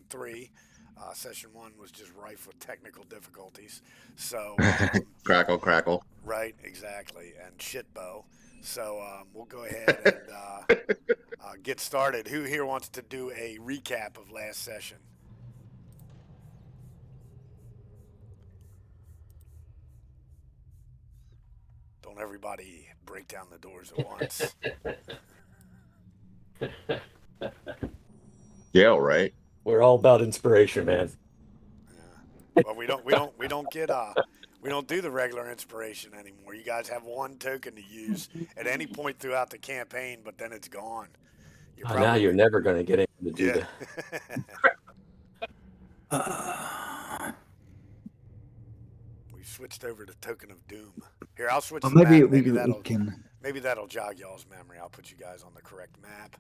3. Session 1 was just rife with technical difficulties. So, Crackle, crackle. right, exactly, and shitbo. So we'll go ahead and get started. Who here wants to do a recap of last session? Don't everybody break down the doors at once. Yeah, right. We're all about inspiration, man. Yeah. Well, we don't do the regular inspiration anymore. You guys have one token to use at any point throughout the campaign, but then it's gone. Now you're never going to get anyone to do yeah. that. We switched over to Token of Doom. Here, I'll switch Well, the maybe map. we can. Maybe that'll jog y'all's memory. I'll put you guys on the correct map.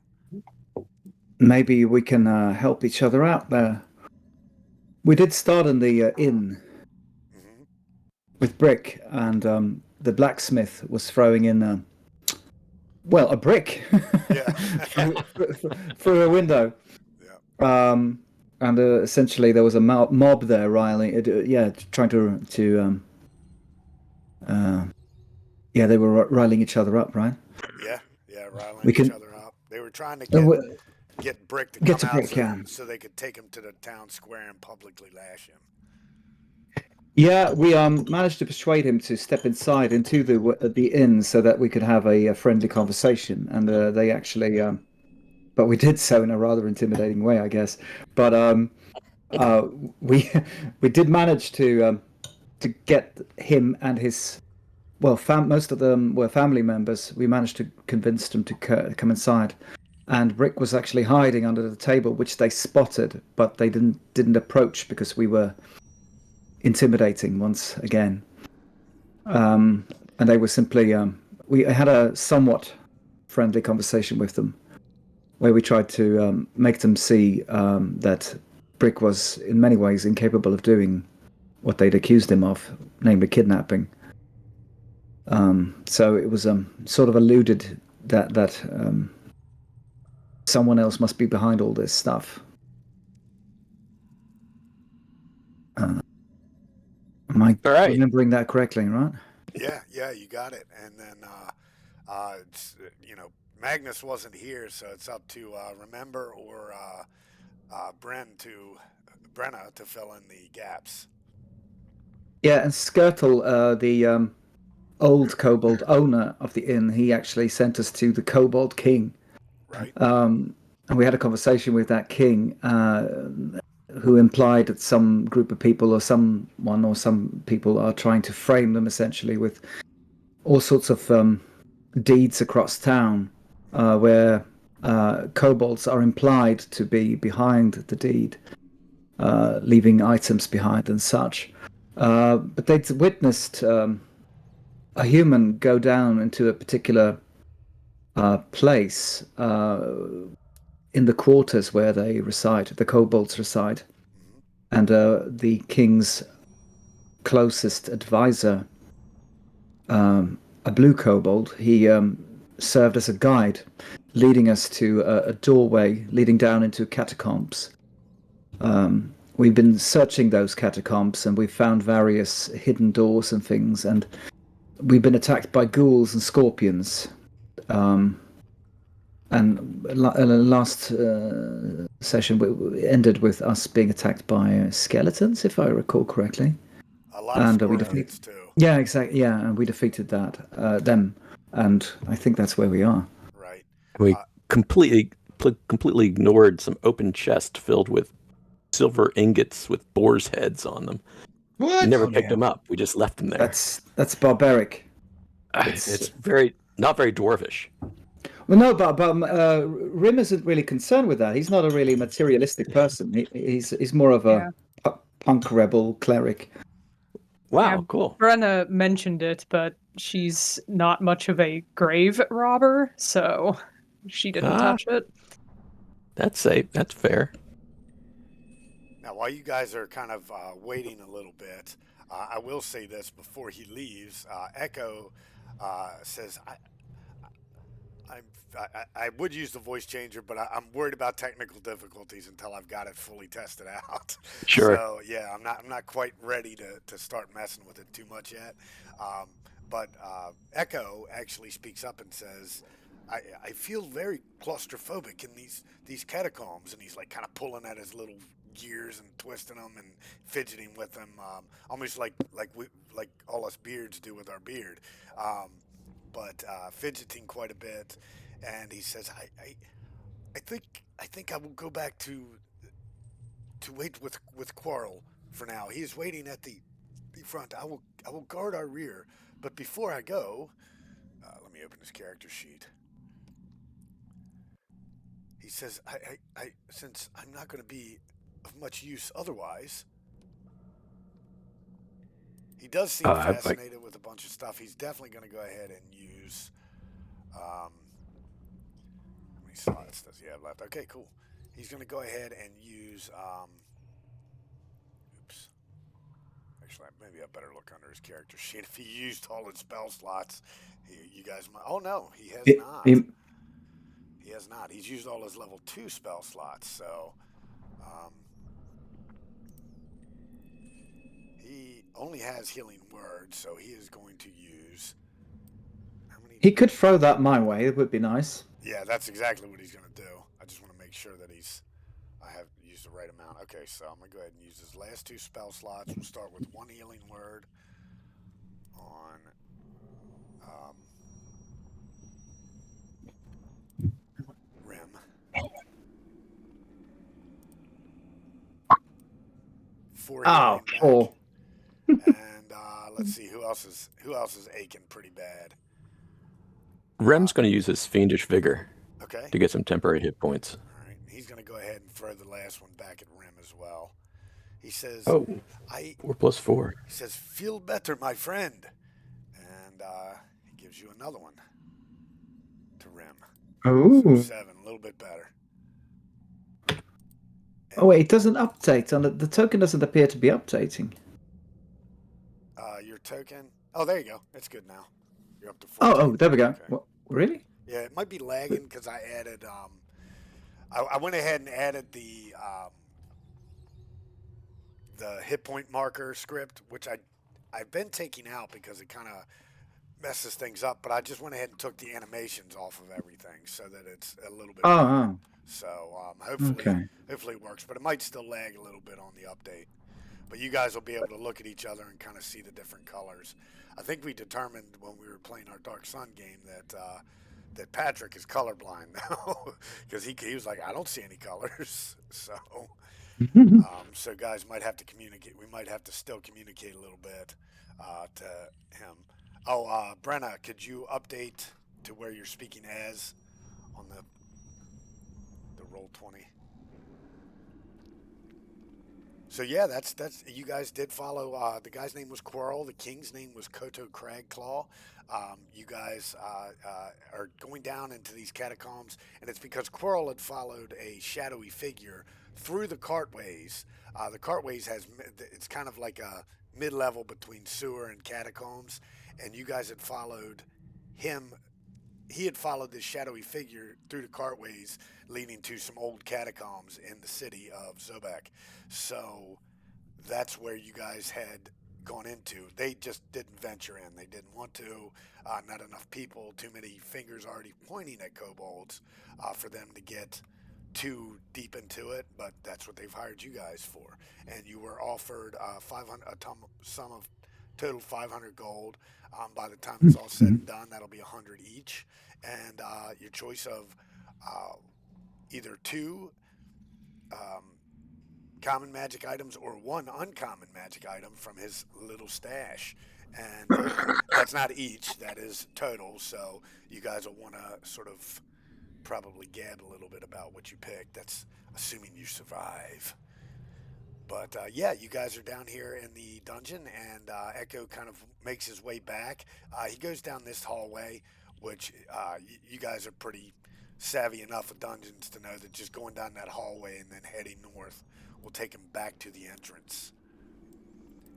Maybe we can help each other out there. We did start in the inn with Brick, and the blacksmith was throwing in a brick through a window. Yeah. And essentially there was a mob there riling, trying to they were riling each other up, right? Yeah, riling each other up. They were trying to get Brick to come out so they could take him to the town square and publicly lash him. Yeah, we managed to persuade him to step inside into the inn so that we could have a friendly conversation, and they actually, but we did so in a rather intimidating way, I guess. But we did manage to get him and his most of them were family members. We managed to convince them to come inside, and Brick was actually hiding under the table, which they spotted, but they didn't approach because we were intimidating once again. And they were simply we had a somewhat friendly conversation with them where we tried to make them see that Brick was in many ways incapable of doing what they'd accused him of, namely kidnapping. So it was sort of alluded that someone else must be behind all this stuff. Am I remembering that correctly, right? Yeah, you got it. And then, Magnus wasn't here, so it's up to Rem Ember or Brenne to fill in the gaps. Yeah, and Skirtle, the old kobold owner of the inn, he actually sent us to the Kobold King. Right. And we had a conversation with that king, who implied that some group of people or some people are trying to frame them essentially with all sorts of deeds across town, where kobolds are implied to be behind the deed, leaving items behind and such. But they'd witnessed a human go down into a particular place in the quarters where they reside, the kobolds reside. And the king's closest advisor, a blue kobold, he served as a guide, leading us to a doorway leading down into catacombs. We've been searching those catacombs, and we've found various hidden doors and things, and we've been attacked by ghouls and scorpions. And last session ended with us being attacked by skeletons, if I recall correctly. A lot of scorpions too. Yeah, exactly. Yeah, and we defeated them, and I think that's where we are. Right. We completely ignored some open chest filled with silver ingots with boars' heads on them. What? We never picked them up. We just left them there. That's barbaric. It's not very dwarvish. Well, no, but Rhym isn't really concerned with that. He's not a really materialistic person. He's more of a punk rebel cleric. Wow, cool. Brenne mentioned it, but she's not much of a grave robber, so she didn't touch it. That's safe. That's fair. Now, while you guys are kind of waiting a little bit, I will say this before he leaves. Eeco says, I would use the voice changer, but I'm worried about technical difficulties until I've got it fully tested out. Sure. So yeah, I'm not quite ready to start messing with it too much yet. Um, but Eeco actually speaks up and says, I feel very claustrophobic in these catacombs, and he's like kind of pulling at his little gears and twisting them and fidgeting with them, almost like all us beards do with our beard. But fidgeting quite a bit, and he says, I think I will go back to wait with Quarrel for now. He is waiting at the front. I will guard our rear, but before I go, let me open his character sheet. He says, I since I'm not going to be of much use otherwise. He does seem Like, fascinated with a bunch of stuff. He's definitely going to go ahead and use. How many slots does he have left? Okay, cool. He's going to go ahead and use. Oops. Actually, maybe I better look under his character sheet. If he used all his spell slots, you guys might. Oh no, he has not. He has not. He's used all his level 2 spell slots. So, he only has healing word. So he is going to use. How many? He could throw that my way. It would be nice. Yeah, that's exactly what he's going to do. I just want to make sure that I have used the right amount. Okay, so I'm going to go ahead and use his last 2 spell slots. We'll start with 1 healing word on Rem. 4 healing back. Poor. And let's see who else is aching pretty bad. Rem's going to use his fiendish vigor Okay. to get some temporary hit points. All right. He's going to go ahead and throw the last one back at Rem as well. He says, Oh, 4 + 4. He says, feel better, my friend. And he gives you another one to Rem. Oh. So 7, a little bit better. And Oh wait, it doesn't update. On the token doesn't appear to be updating. Your token. Oh, there you go. It's good now. You're up to 14. Oh, there we go. Okay. What? Really? Yeah, it might be lagging because I added. I went ahead and added the hit point marker script, which I've been taking out because it kind of messes things up. But I just went ahead and took the animations off of everything so that it's a little bit. Oh. So hopefully Okay. hopefully it works, but it might still lag a little bit on the update. But you guys will be able to look at each other and kind of see the different colors. I think we determined when we were playing our Dark Sun game that Patrick is colorblind now because he was like, I don't see any colors. So so guys might have to communicate. We might have to still communicate a little bit to him. Oh, Brenne, could you update to where you're speaking as on the Roll20? So yeah, that's you guys did follow. The guy's name was Quarrel. The king's name was Koto Cragclaw. You guys are going down into these catacombs, and it's because Quarrel had followed a shadowy figure through the cartways. The cartways it's kind of like a mid-level between sewer and catacombs, and you guys had followed him. He had followed this shadowy figure through the cartways leading to some old catacombs in the city of Zobek. So that's where you guys had gone into. They just didn't venture in. They didn't want to. Not enough people, too many fingers already pointing at kobolds for them to get too deep into it, but that's what they've hired you guys for. And you were offered a sum of total 500 gold. By the time it's all said and done, that'll be 100 each. And your choice of either 2 common magic items or 1 uncommon magic item from his little stash. And that's not each, that is total. So you guys will want to sort of probably gab a little bit about what you picked. That's assuming you survive. But yeah, you guys are down here in the dungeon, and Eeco kind of makes his way back. He goes down this hallway, which you guys are pretty savvy enough with dungeons to know that just going down that hallway and then heading north will take him back to the entrance.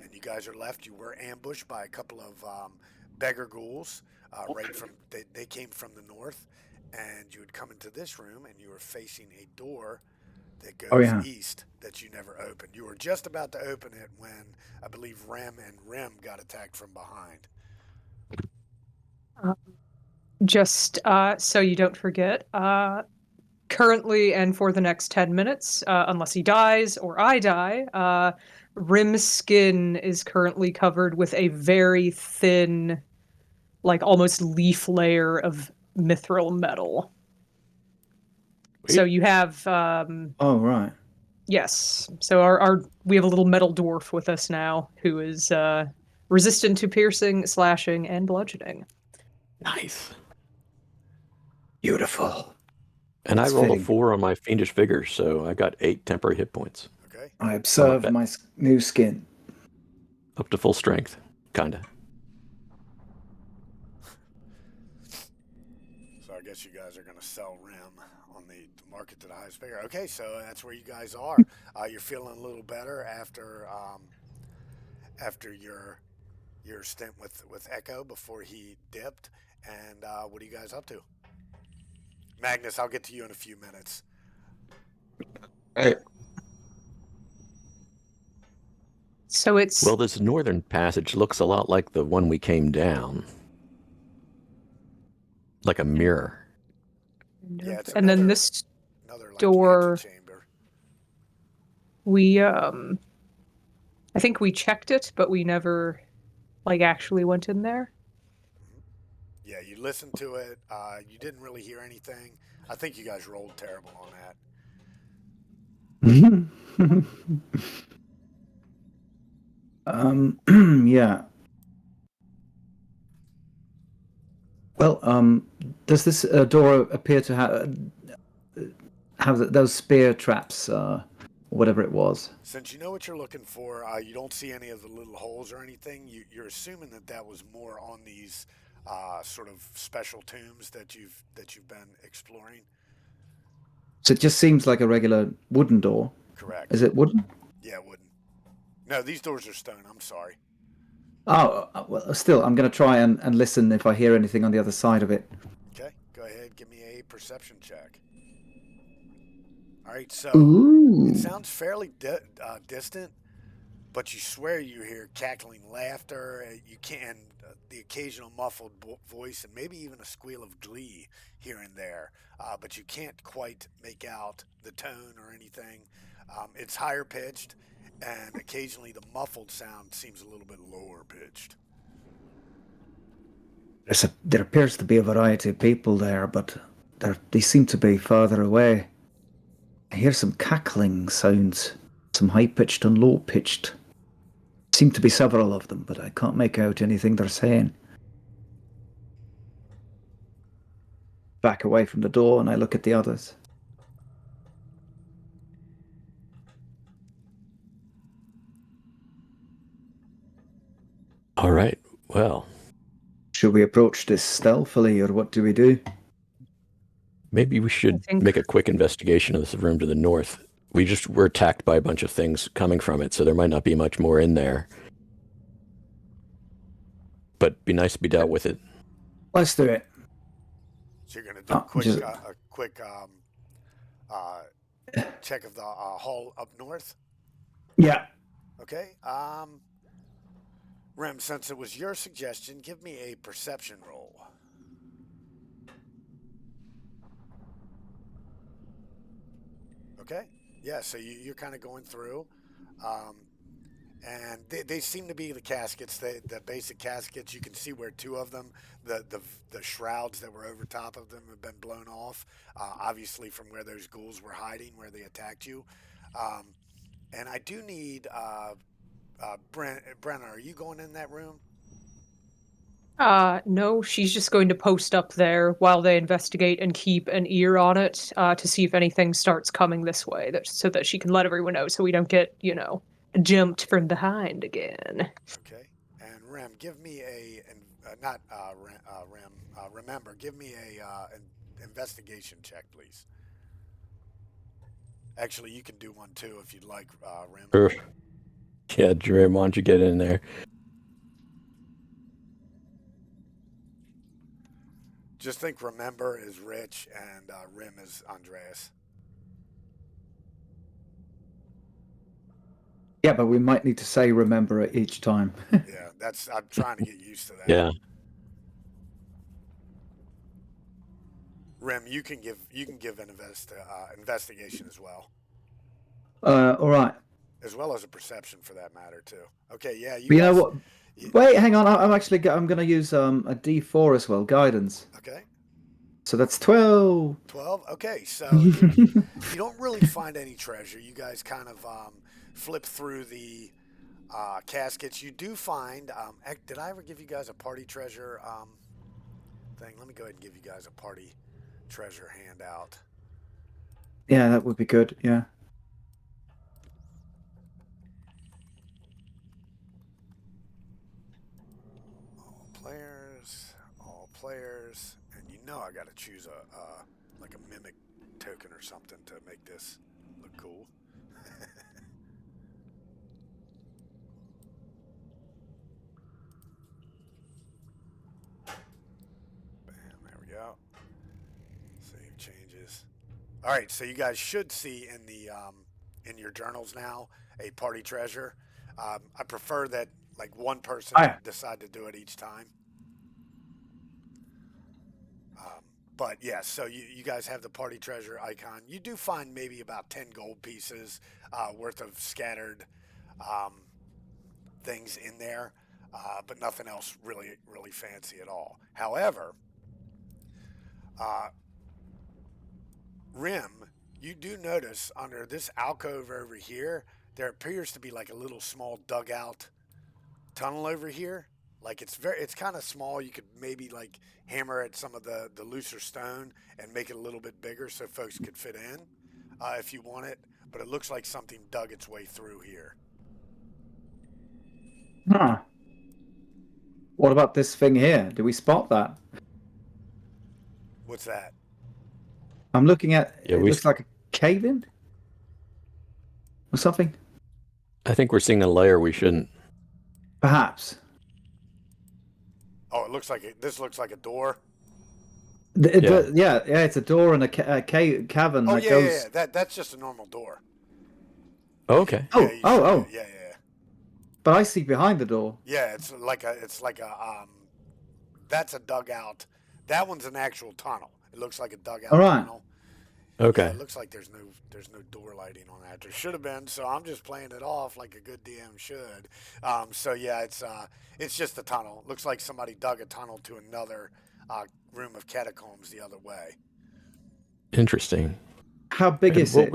And you guys are left. You were ambushed by a couple of beggar ghouls. Right from they came from the north, and you would come into this room, and you were facing a door that Oh goes yeah. east that you never opened. You were just about to open it when I believe Rem and Rhym got attacked from behind. Just so you don't forget, currently and for the next 10 minutes, unless he dies or I die, Rhym's skin is currently covered with a very thin, like almost leaf layer of mithril metal. So Wait. you have, Oh right. yes. So our we have a little metal dwarf with us now who is resistant to piercing, slashing, and bludgeoning. Nice. Beautiful. And I That's rolled a fitting. 4 on my fiendish vigor, so I got 8 temporary hit points. Okay. I I'm observe my new skin. up to full strength, kinda. So I guess you guys are going to sell Rem on the market to the highest figure. Okay, so that's where you guys are. You're feeling a little better after your stint with Eeco before he dipped. And what are you guys up to? Magnus, I'll get to you in a few minutes. Hey, So it's Well, this northern passage looks a lot like the one we came down. Like a mirror. Yeah, it's and then another this like door antechamber. we I think we checked it, but we never like actually went in there. Yeah, you listened to it. You didn't really hear anything. I think you guys rolled terrible on that. Yeah. Well, does this door appear to have those spear traps, whatever it was? Since you know what you're looking for, you don't see any of the little holes or anything. You're assuming that was more on these sort of special tombs that you've been exploring. So it just seems like a regular wooden door. Correct. Is it wooden? Yeah, wooden. No, these doors are stone. I'm sorry. Oh, well, still, I'm going to try and listen if I hear anything on the other side of it. Okay, go ahead. Give me a perception check. All right, so Ooh. it sounds fairly distant, but you swear you hear cackling laughter. You can the occasional muffled voice, and maybe even a squeal of glee here and there. But you can't quite make out the tone or anything. It's higher pitched, and occasionally the muffled sound seems a little bit lower pitched. There appears to be a variety of people there, but they seem to be further away. I hear some cackling sounds, some high-pitched and low-pitched. Seem to be several of them, but I can't make out anything they're saying. Back away from the door and I look at the others. All right, well, Should we approach this stealthily, or what do we do? maybe we should think- make a quick investigation of this room to the north. We just were attacked by a bunch of things coming from it, so there might not be much more in there. But be nice to be dealt with it. Let's do it. So you're going to do a quick check of the hall up north. Yeah. Okay. Rem, since it was your suggestion, give me a perception roll. Okay. Yeah, so you're kind of going through. And they seem to be the caskets, the basic caskets. You can see where two of them, the shrouds that were over top of them, have been blown off. Obviously, from where those ghouls were hiding, where they attacked you. And I do need Brenne. Are you going in that room? No, she's just going to post up there while they investigate and keep an ear on it to see if anything starts coming this way, so that she can let everyone know, so we don't get, jumped from behind again. Okay. And Rem, give me remember, give me an investigation check, please. Actually, you can do one too if you'd like, Rem. Sure. Yeah, Rhym, why don't you get in there? Just think Remember is Rich and Rhym is Andreas. Yeah, but we might need to say remember it each time. Yeah, I'm trying to get used to that. Yeah. Rhym, you can give an investigation as well. All right. As well as a perception for that matter too. Okay, yeah, But you know guys. what? Wait, hang on. I'm going to use a D4 as well, guidance. Okay. So that's 12. 12. Okay, so you don't really find any treasure. You guys kind of flip through the caskets. You do find. Did I ever give you guys a party treasure thing? Let me go ahead and give you guys a party treasure handout. Yeah, that would be good. Yeah. All players, and you know I got to choose like a mimic token or something to make this look cool. Bam, there we go. Save changes. All right, so you guys should see in the in your journals now a party treasure. I prefer that like one person decide to do it each time. But yeah, so you guys have the party treasure icon. You do find maybe about 10 gold pieces worth of scattered things in there, but nothing else really fancy at all. However, Rhym, you do notice under this alcove over here, there appears to be like a little small dugout tunnel over here. Like it's kind of small. You could maybe like hammer at some of the looser stone and make it a little bit bigger so folks could fit in if you want it. But it looks like something dug its way through here. Huh. What about this thing here? Do we spot that? What's that? I'm looking at. Yeah, it looks like a cave in or something. I think we're seeing a layer we shouldn't. Perhaps. Oh, it looks like this looks like a door. Yeah, it's a door and a cavern. Oh that yeah, goes... yeah. That's just a normal door. Oh, okay. Yeah. But I see behind the door. Yeah, it's like a that's a dugout. That one's an actual tunnel. It looks like a dugout tunnel. Okay. Yeah, it looks like there's no door lighting on that. There should have been, so I'm just playing it off like a good DM should. So yeah, it's just a tunnel. It looks like somebody dug a tunnel to another room of catacombs the other way. Interesting. How big is it?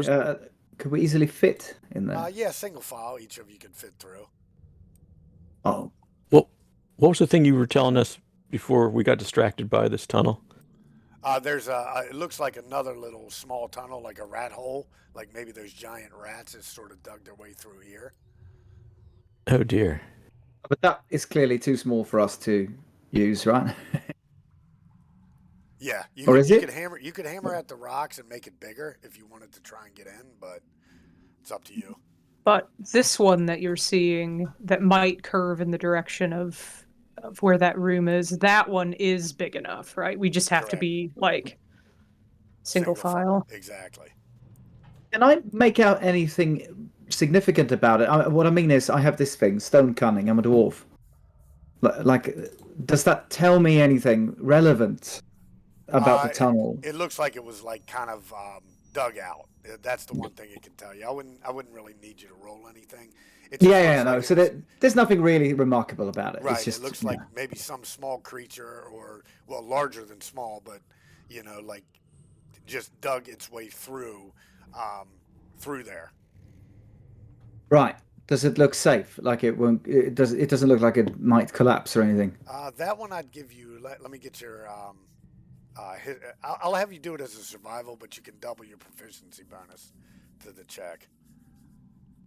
Could we easily fit in there? Yeah, single file. Each of you could fit through. Oh. Well, what was the thing you were telling us before we got distracted by this tunnel? There's it looks like another little small tunnel, like a rat hole, like maybe those giant rats that sort of dug their way through here. Oh dear. But that is clearly too small for us to use, right? Yeah, you could hammer at the rocks and make it bigger if you wanted to try and get in, but it's up to you. But this one that you're seeing that might curve in the direction of where that room is, that one is big enough, right? We just have to be like single file. Exactly. Can I make out anything significant about it? What I mean is, I have this thing, stone cunning. I'm a dwarf. Like, does that tell me anything relevant about the tunnel? It looks like it was like kind of dug out. That's the one thing it can tell you. I wouldn't really need you to roll anything. So there's nothing really remarkable about it. Right. It's just, it looks like maybe some small creature, or larger than small, but like just dug its way through there. Right. Does it look safe? Like it won't? It doesn't look like it might collapse or anything. That one I'd give you. Let me get your. I'll have you do it as a survival, but you can double your proficiency bonus to the check.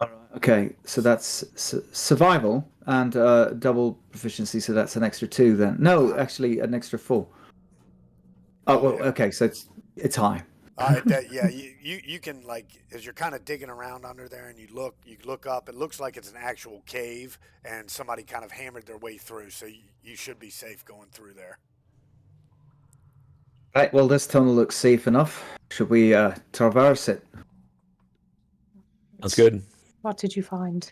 All right. Okay, so that's survival and double proficiency, so that's an extra 2 then. No, actually an extra 4. Oh well, yeah. Okay, so it's high. You can, like, as you're kind of digging around under there, and you look up. It looks like it's an actual cave, and somebody kind of hammered their way through. So you should be safe going through there. Right, well, this tunnel looks safe enough. Should we traverse it? That's good. What did you find?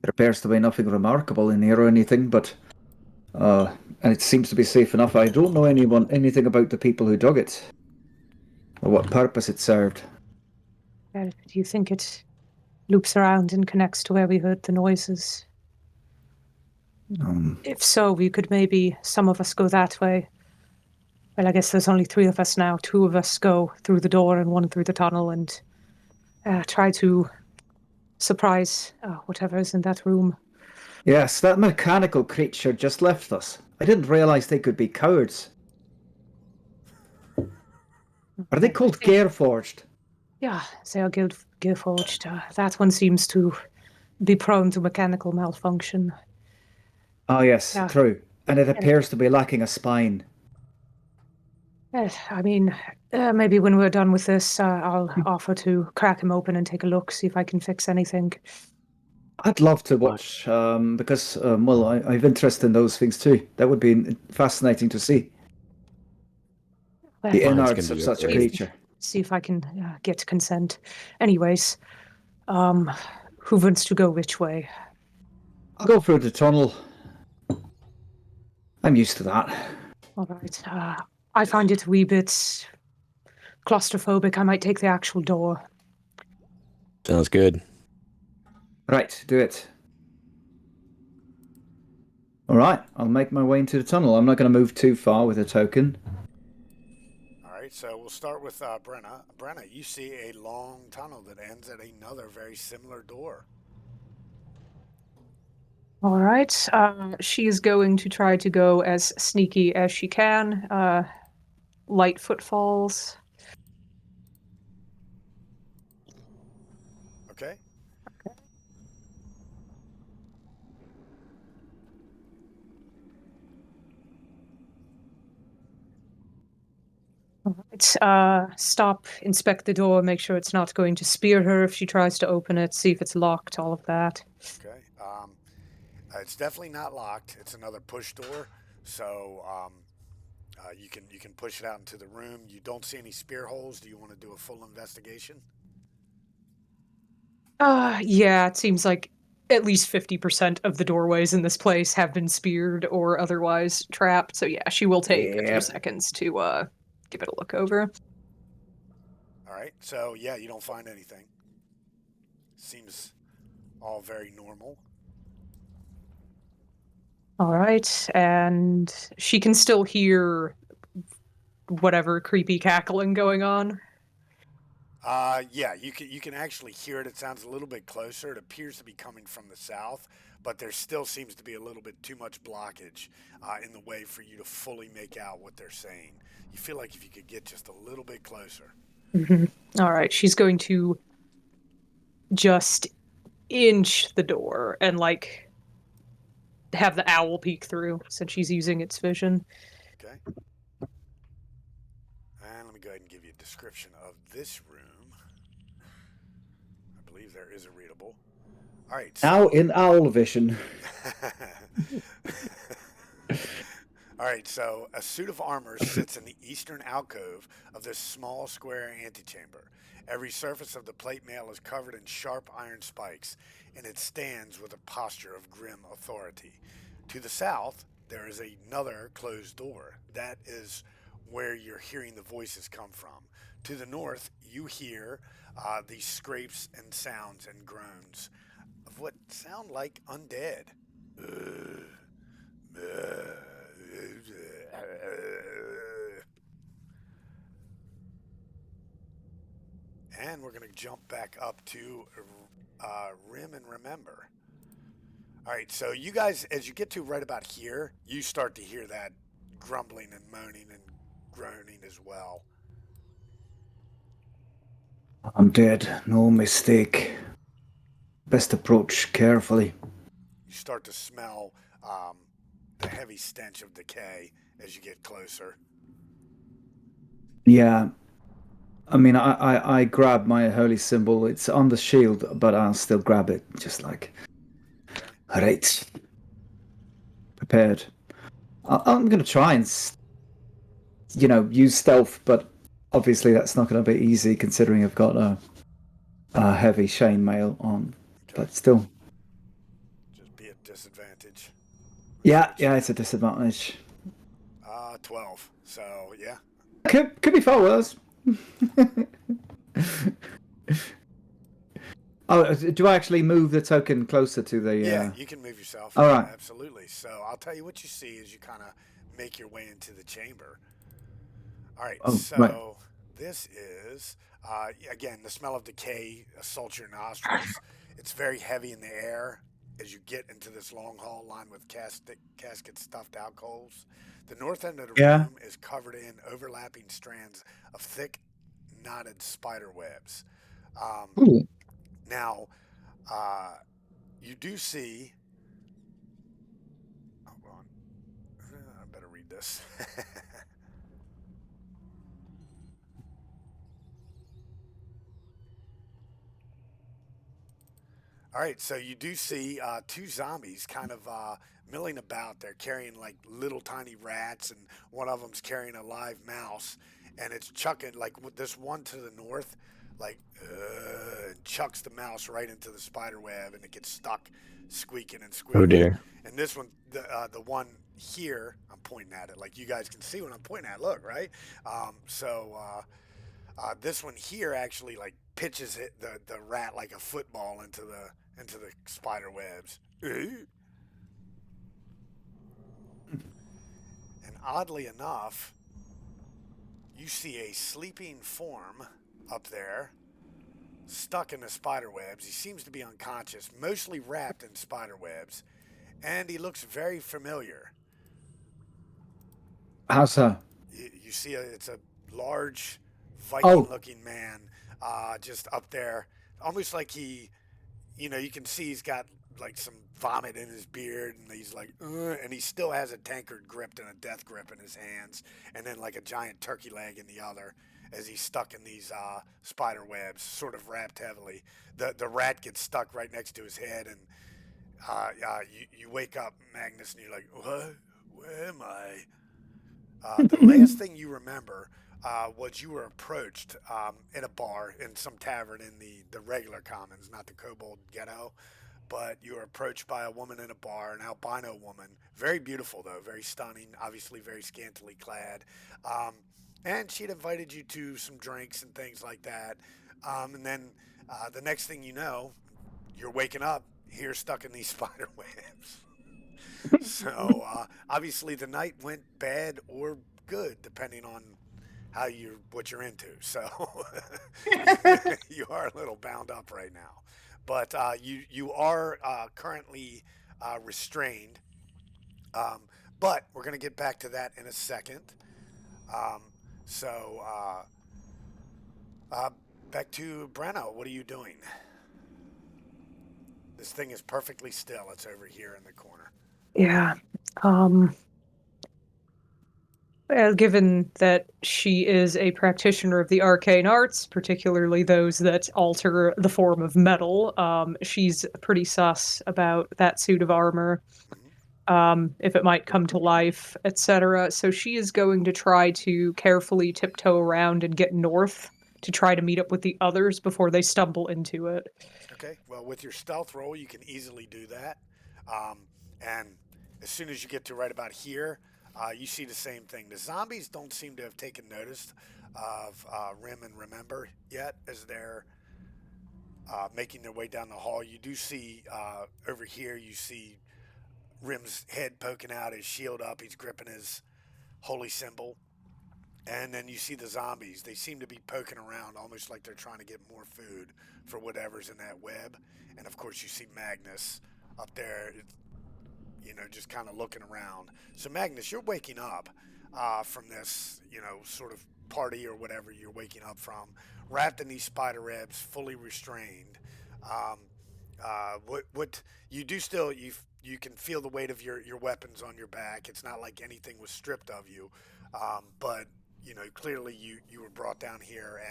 There appears to be nothing remarkable in here or anything, but and it seems to be safe enough. I don't know anything about the people who dug it or what purpose it served. Do you think it loops around and connects to where we heard the noises? If so, we could maybe, some of us go that way. Well, I guess there's only 3 of us now. 2 of us go through the door and 1 through the tunnel and try to surprise whatever's in that room. Yes, that mechanical creature just left us. I didn't realize they could be cowards. Are they called Gearforged? Yeah, they are Guildforged. That one seems to be prone to mechanical malfunction. Oh, yes, Yeah. true. And it appears to be lacking a spine. I mean, maybe when we're done with this, I'll offer to crack him open and take a look, see if I can fix anything. I'd love to watch, because, well, I have interest in those things too. That would be fascinating to see. Well, The Mine's innards gonna of be such a okay. creature. See if I can get consent. Anyways, who wants to go which way? I'll go through the tunnel. I'm used to that. All right. I find it a wee bit claustrophobic. I might take the actual door. Sounds good. Right, do it. All right, I'll make my way into the tunnel. I'm not going to move too far with a token. All right, so we'll start with Brenne. Brenne, you see a long tunnel that ends at another very similar door. All right. She is going to try to go as sneaky as she can. Light footfalls. Okay. All right. Stop, inspect the door, make sure it's not going to spear her if she tries to open it, see if it's locked, all of that. Okay. It's definitely not locked. It's another push door, so you can push it out into the room. You don't see any spear holes. Do you want to do a full investigation? Yeah, it seems like at least 50% of the doorways in this place have been speared or otherwise trapped. So yeah, she will take a few Yep. seconds to give it a look over. All right. So yeah, you don't find anything. Seems all very normal. All right, and she can still hear whatever creepy cackling going on. Yeah, you can actually hear it. It sounds a little bit closer. It appears to be coming from the south, but there still seems to be a little bit too much blockage in the way for you to fully make out what they're saying. You feel like if you could get just a little bit closer. All right, she's going to just inch the door and like have the owl peek through since she's using its vision. Okay. And let me go ahead and give you a description of this room. I believe there is a readable. All right. So... Now in owl vision. All right, so a suit of armor sits in the eastern alcove of this small square antechamber. Every surface of the plate mail is covered in sharp iron spikes, and it stands with a posture of grim authority. To the south, there is another closed door. That is where you're hearing the voices come from. To the north, you hear these scrapes and sounds and groans of what sound like undead. And we're going to jump back up to Rhym and Rem Ember. All right, so you guys, as you get to right about here, you start to hear that grumbling and moaning and groaning as well. I'm dead, no mistake. Best approach carefully. You start to smell the heavy stench of decay as you get closer. Yeah. I mean, I grab my holy symbol. It's on the shield, but I'll still grab it, just like... All right. Prepared. I'm going to try and use stealth, but obviously that's not going to be easy considering I've got a heavy chainmail on. Okay. But still, Just be at disadvantage. yeah, it's a disadvantage. 12. So yeah. Could be far worse. Oh, do I actually move the token closer to the? Yeah, you can move yourself. All right. Absolutely. So I'll tell you what you see as you kind of make your way into the chamber. All right. Oh, So right. this is again the smell of decay assaults your nostrils. It's very heavy in the air as you get into this long hall lined with casket stuffed alcoves. The north end of the Yeah. room is covered in overlapping strands of thick, knotted spider webs. Ooh. Now, you do see. Hold on. I better read this. All right, so you do see two zombies kind of milling about. They're carrying like little tiny rats, and one of them's carrying a live mouse, and it's chucking like with this one to the north, like and chucks the mouse right into the spider web, and it gets stuck, squeaking and squeaking. Oh dear. And this one, the one here, I'm pointing at it, like you guys can see what I'm pointing at. Look, right? This one here actually like pitches the rat like a football into the spider webs. And oddly enough, you see a sleeping form up there, stuck in the spider webs. He seems to be unconscious, mostly wrapped in spider webs, and he looks very familiar. How so? You see, it's a large Viking-looking man, just up there, almost like he, you can see he's got like some vomit in his beard, and he's like, and he still has a tankard gripped and a death grip in his hands, and then like a giant turkey leg in the other, as he's stuck in these spider webs, sort of wrapped heavily. The rat gets stuck right next to his head, and you wake up, Magnus, and you're like, what? Where am I? The last thing you remember was you were approached in a bar in some tavern in the regular commons, not the kobold ghetto, but you were approached by a woman in a bar, an albino woman, very beautiful though, very stunning, obviously very scantily clad, and she'd invited you to some drinks and things like that, and then the next thing you know, you're waking up here stuck in these spider webs. So obviously the night went bad or good depending on what you're into. So you are a little bound up right now, but you are currently restrained. But we're gonna get back to that in a second. Um, so back to Brenne. What are you doing? This thing is perfectly still. It's over here in the corner. Yeah. Well, given that she is a practitioner of the arcane arts, particularly those that alter the form of metal, she's pretty sus about that suit of armor, if it might come to life, etc. So she is going to try to carefully tiptoe around and get north to try to meet up with the others before they stumble into it. Okay, well, with your stealth roll, you can easily do that. And as soon as you get to right about here, you see the same thing. The zombies don't seem to have taken notice of Rem and Rem Ember yet as they're making their way down the hall. You do see over here, you see Rim's head poking out, his shield up, he's gripping his holy symbol. And then you see the zombies. They seem to be poking around almost like they're trying to get more food for whatever's in that web. And of course, you see Magnus up there, just kind of looking around. So, Magnus, you're waking up from this, sort of party or whatever you're waking up from, wrapped in these spider webs, fully restrained. What you do still, you can feel the weight of your weapons on your back. It's not like anything was stripped of you, but clearly you were brought down here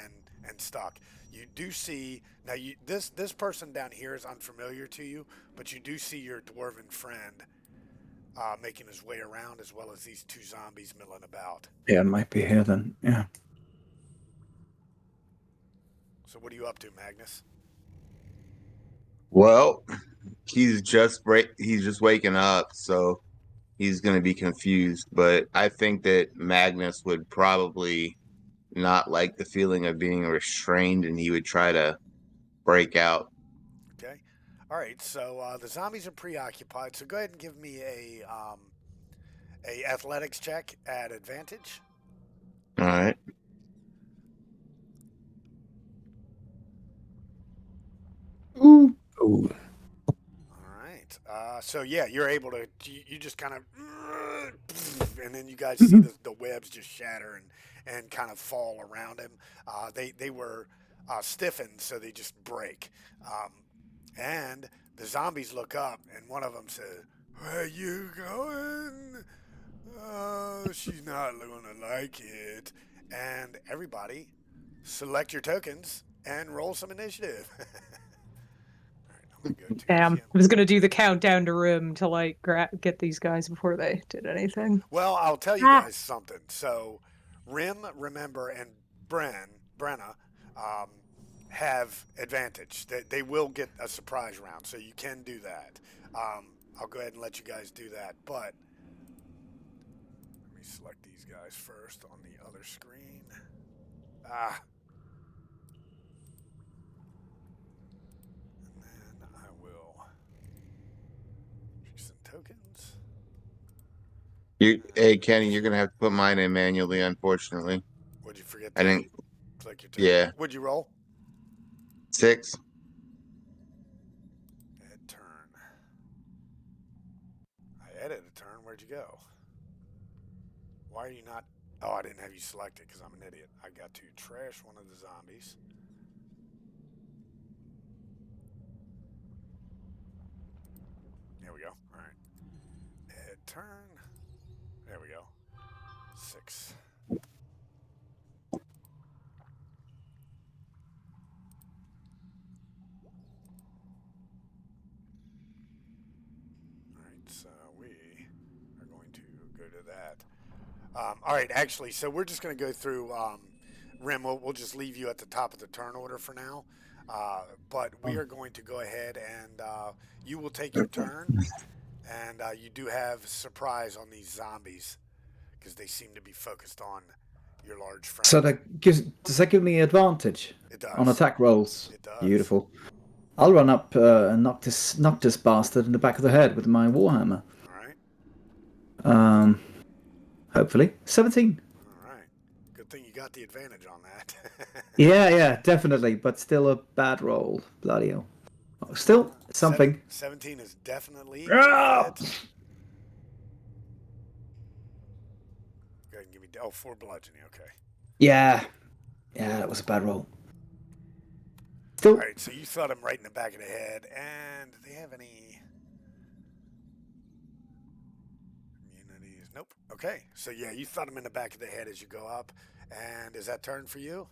and stuck. You do see now this person down here is unfamiliar to you, but you do see your dwarven friend making his way around, as well as these 2 zombies milling about. Yeah, it might be here then. Yeah. So what are you up to, Magnus? Well, he's just waking up, so he's gonna be confused. But I think that Magnus would probably not like the feeling of being restrained, and he would try to break out. Okay. All right. So the zombies are preoccupied. So go ahead and give me a athletics check at advantage. All right. Ooh. All right. So yeah, you're able to. You just kind of, and then you guys see the webs just shatter and kind of fall around him. They were stiffened, so they just break. And the zombies look up, and one of them says, "Where you going? Oh, she's not gonna like it." And everybody, select your tokens and roll some initiative. All right, I'm gonna go to Damn. Jim. I was gonna do the countdown to Rhym to like get these guys before they did anything. Well, I'll tell you guys something. So, Rem, Ember, and Brenne have advantage. They will get a surprise round, so you can do that. I'll go ahead and let you guys do that. But let me select these guys first on the other screen. And then I will fix some tokens. Hey Kenny, you're gonna have to put mine in manually, unfortunately. Would you forget I to didn't. click your token? Yeah. Would you roll? 6. Add turn. I added a turn. Where'd you go? Why are you not? Oh, I didn't have you selected because I'm an idiot. I got to trash one of the zombies. There we go. All right. Add turn. There we go. 6. So we are going to go to that. All right, actually, so we're just going to go through Rem. We'll just leave you at the top of the turn order for now. But we are going to go ahead and you will take your turn. And you do have surprise on these zombies because they seem to be focused on your large friend. So does that give me advantage? It does. On attack rolls? It does. Beautiful. I'll run up and knock this bastard in the back of the head with my warhammer. All right. Hopefully 17. All right. Good thing you got the advantage on that. Yeah, definitely, but still a bad roll. Bloody hell. Still something. 17 is definitely. Ah! Go ahead and give me 4 bludgeoning. Okay. Yeah, that was a bad roll. Still. All right, so you thought him right in the back of the head, and do they have any immunities? Nope. Okay, so yeah, you thought him in the back of the head as you go up, and is that turn for you?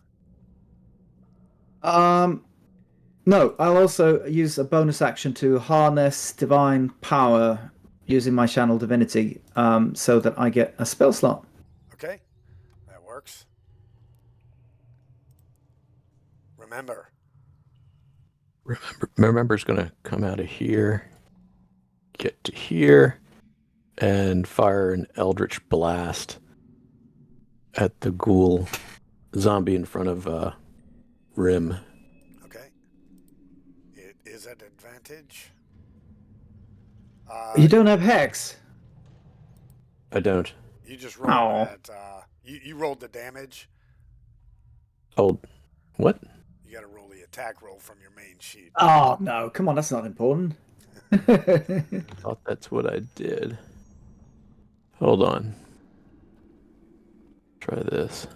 No, I'll also use a bonus action to harness divine power using my channel divinity, so that I get a spell slot. Okay, that works. Remember's gonna come out of here, get to here, and fire an eldritch blast at the ghoul zombie in front of Rhym. Okay, it is at advantage. You don't have hex. I don't. You just rolled that. You rolled the damage. Oh, what? You got to roll the attack roll from your main sheet. Oh no, come on, that's not important. Thought that's what I did. Hold on. Try this.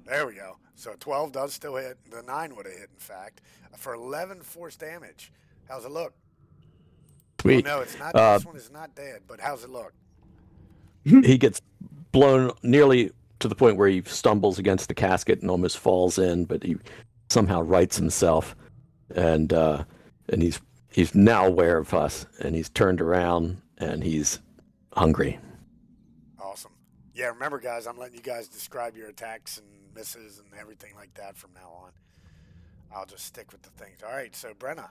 There we go. So 12 does still hit. The 9 would have hit, in fact, for 11 force damage. How's it look? Sweet. Oh, no, it's not. This one is not dead, but how's it look? He gets blown nearly to the point where he stumbles against the casket and almost falls in, but he somehow rights himself, and he's now aware of us, and he's turned around and he's hungry. Awesome. Yeah, remember, guys, I'm letting you guys describe your attacks and misses and everything like that from now on. I'll just stick with the things. All right, so Brenna.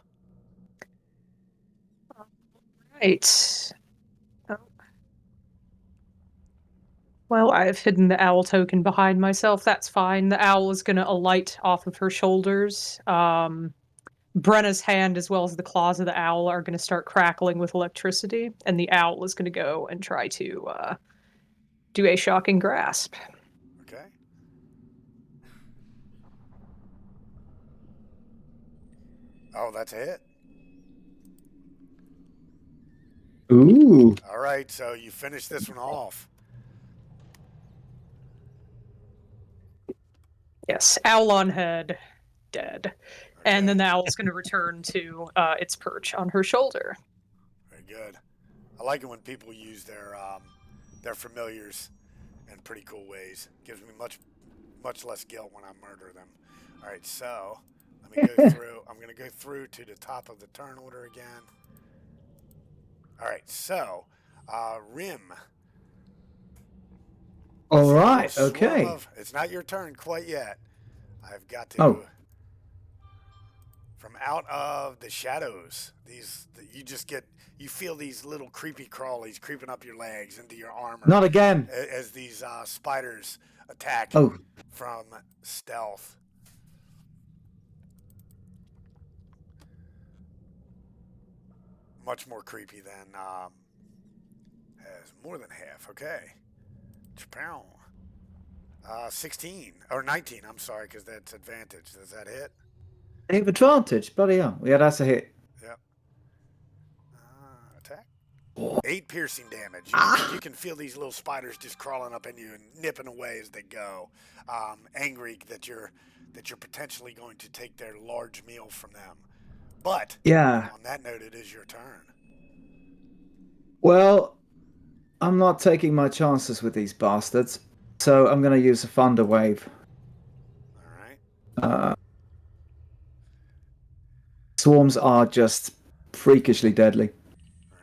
Right. Oh. Well, I've hidden the owl token behind myself. That's fine. The owl is going to alight off of her shoulders. Brenna's hand, as well as the claws of the owl, are going to start crackling with electricity, and the owl is going to go and try to do a shocking grasp. Okay. Oh, that's a hit. Ooh. All right, so you finish this one off. Yes, owl on head, dead. Okay. And then the owl's going to return to its perch on her shoulder. Very good. I like it when people use their familiars in pretty cool ways. Gives me much less guilt when I murder them. All right, so let me go through. I'm going to go through to the top of the turn order again. All right, so Rhym. All right. Okay. It's not your turn quite yet. I've got to. Oh. From out of the shadows, you feel these little creepy crawlies creeping up your legs into your armor. Not again. As these spiders attack from stealth. Much more creepy than has more than half. Okay. 16 or 19. I'm sorry, because that's advantage. Does that hit? They have advantage. Bloody hell. Yeah, that's a hit. Yep. Attack. 8 piercing damage. You can feel these little spiders just crawling up in you and nipping away as they go. Angry that you're potentially going to take their large meal from them. But yeah. On that note, it is your turn. Well, I'm not taking my chances with these bastards, so I'm going to use a thunder wave. All right. Swarms are just freakishly deadly.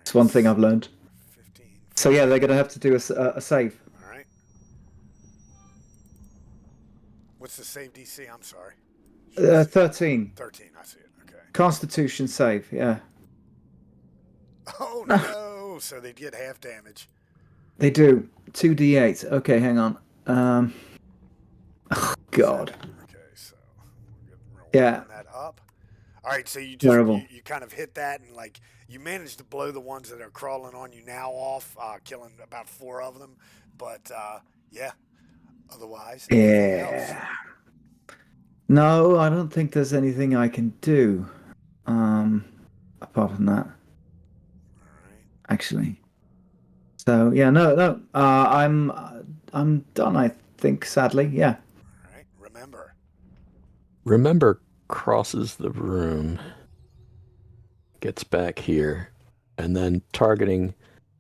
It's one thing I've learned. 15. So yeah, they're going to have to do a save. All right. What's the save DC? I'm sorry. 13. 13. I see it. Okay. Constitution save. Yeah. Oh no! So they get half damage. They do. 2d8. Okay, hang on. Oh God. Okay, so yeah. That up. All right, so you just you kind of hit that and like you managed to blow the ones that are crawling on you now off, killing about 4 of them. But yeah, otherwise. Yeah. No, I don't think there's anything I can do. Apart from that. All right. Actually. So yeah, no. I'm done. I think. Sadly, yeah. All right. Remember crosses the room, gets back here, and then targeting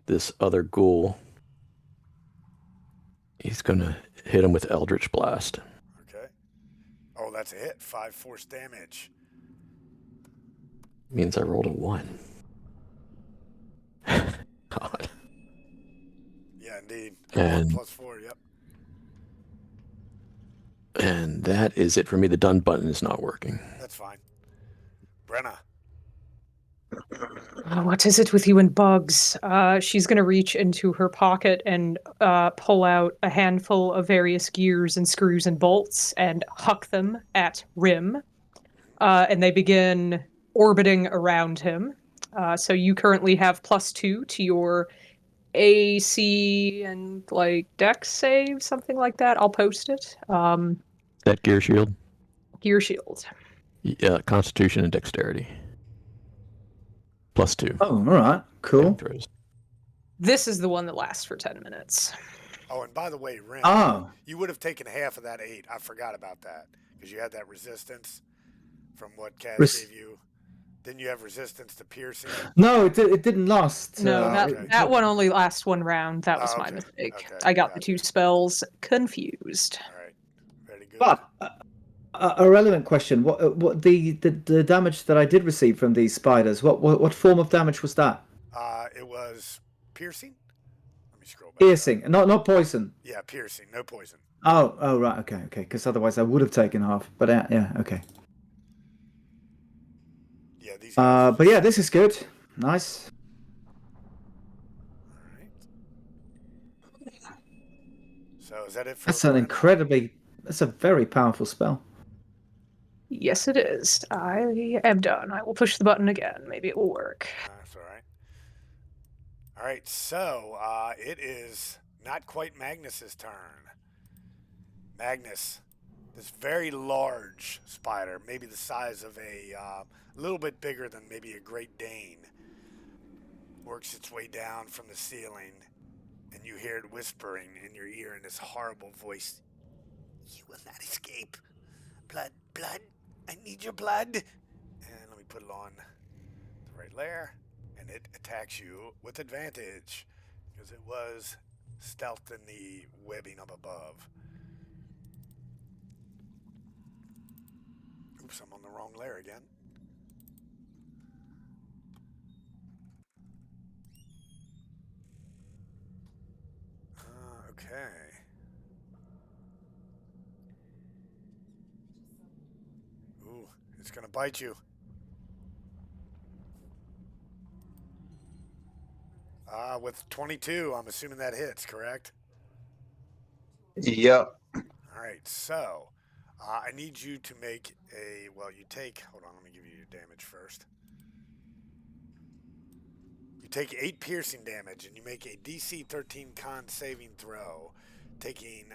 this other ghoul. He's gonna hit him with Eldritch Blast. Okay. Oh, that's a hit. 5 force damage. Means I rolled a 1. God. Yeah, indeed. And 1 + 4. Yep. And that is it for me. The done button is not working. That's fine. Brenna. What is it with you and bugs? She's going to reach into her pocket and pull out a handful of various gears and screws and bolts and huck them at Rhym. And they begin orbiting around him. So you currently have +2 to your AC and like Dex save, something like that. I'll post it. That gear shield? Gear shield. Yeah, Constitution and Dexterity. +2. Oh, all right. Cool. This is the one that lasts for 10 minutes. Oh, and by the way, Rhym, you would have taken half of that 8. I forgot about that because you had that resistance from what Cass gave you. Didn't you have resistance to piercing? No, it didn't last. No, that one only lasts 1 round. That was my mistake. Okay, I got the 2 spells confused. All right, very good. But a relevant question: what the damage that I did receive from these spiders? What form of damage was that? It was piercing. scroll back. Piercing, not poison. Yeah, piercing, no poison. Oh, right, okay. Because otherwise I would have taken half. But yeah, okay. Yeah, these guys. But yeah, this is good. Nice. All right. So is that it for That's an Brenne? incredibly. That's a very powerful spell. Yes, it is. I am done. I will push the button again. Maybe it will work. That's all right. All right, so it is not quite Magnus's turn. Magnus, this very large spider, maybe the size of a little bit bigger than maybe a Great Dane, works its way down from the ceiling, and you hear it whispering in your ear in this horrible voice. You will not escape. Blood, blood, I need your blood. And let me put it on the right layer. And it attacks you with advantage because it was stealthed in the webbing up above. Oops, I'm on the wrong layer again. Okay. Ooh, it's gonna bite you. With 22, I'm assuming that hits, correct? Yep. All right, so I need you to make a, well, you take, hold on, let me give you your damage first. You take 8 piercing damage and you make a DC 13 con saving throw, taking,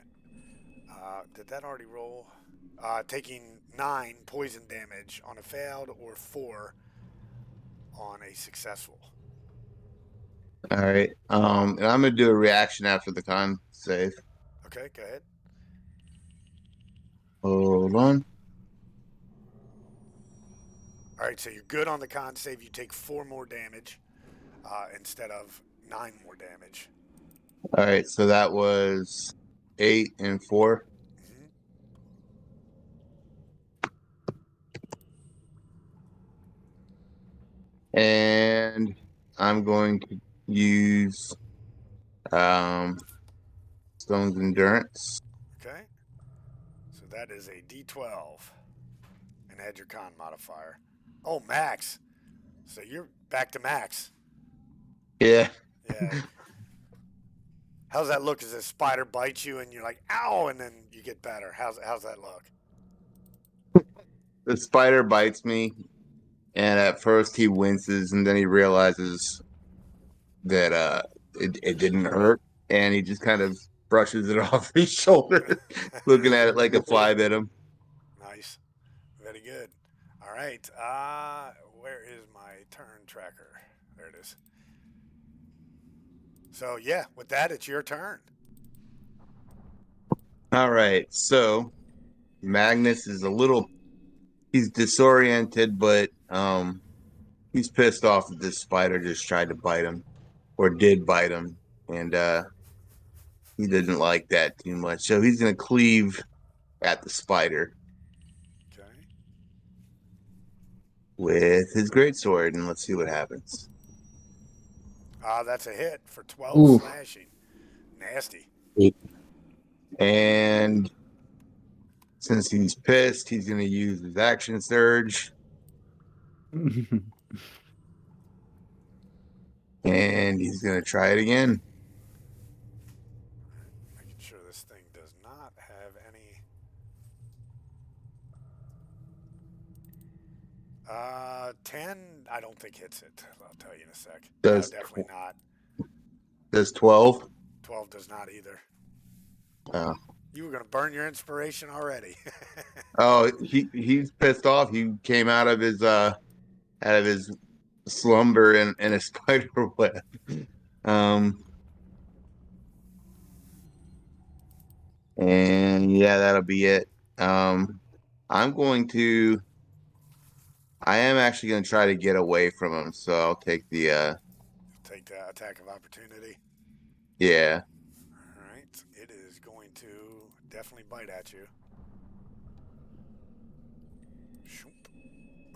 did that already roll? Taking 9 poison damage on a failed or 4 on a successful. All right. And I'm gonna do a reaction after the con save. Okay, go ahead. Hold on. All right, so you're good on the con save. You take 4 more damage instead of 9 more damage. All right. So that was 8 and 4. Mm-hmm. And I'm going to use Stone's Endurance. Okay, so that is a D12 and add your con modifier. Oh, max. So you're back to max. Yeah. Yeah. How's that look? As a spider bites you and you're like, ow, and then you get better? How's that look? The spider bites me, and at first he winces, and then he realizes that it didn't hurt, and he just kind of brushes it off his shoulder, looking at it like a fly bit him. Nice. Very good. All right. Where is my turn tracker? There it is. So yeah, with that, it's your turn. All right, so Magnus is he's disoriented, but he's pissed off that this spider just tried to bite him, or did bite him, and he didn't like that too much. So he's gonna cleave at the spider Okay. with his greatsword, and let's see what happens. That's a hit for 12 Ooh. slashing. Nasty. And since he's pissed, he's gonna use his action surge, and he's gonna try it again. Making sure this thing does not have any. 10, I don't think hits it. I'll tell you in a sec. No, Does definitely not. does 12? 12 does not either. Oh. You were going to burn your inspiration already. Oh, he's pissed off. He came out of his slumber in a spider web. And yeah, that'll be it. I'm going to. I am actually going to try to get away from him, so I'll take the. Take the attack of opportunity. Yeah. All right. It is going to definitely bite at you.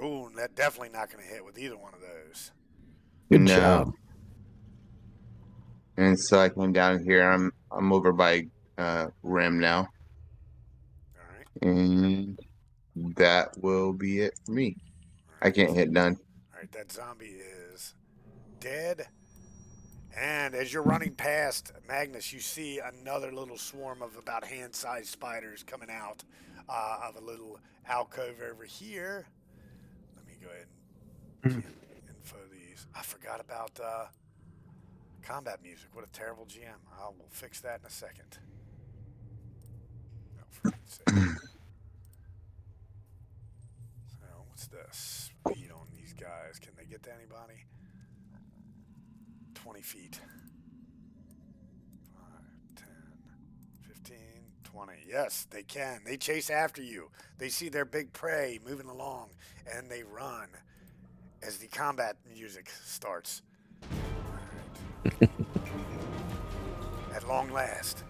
Ooh, that definitely not going to hit with either one of those. Good No. job. And so I came down here. I'm over by Rem now, All right. and that will be it for me. All I right. can't hit none. All right. That zombie is dead. And as you're running past Magnus, you see another little swarm of about hand-sized spiders coming out of a little alcove over here. Let me go ahead and info these. I forgot about combat music. What a terrible GM. I will fix that in a second. Oh, for Pete's sake. So, what's the speed on these guys? Can they get to anybody? 20 feet. 5, 10, 15, 20. Yes, they can. They chase after you. They see their big prey moving along, and they run as the combat music starts. Right. At long last.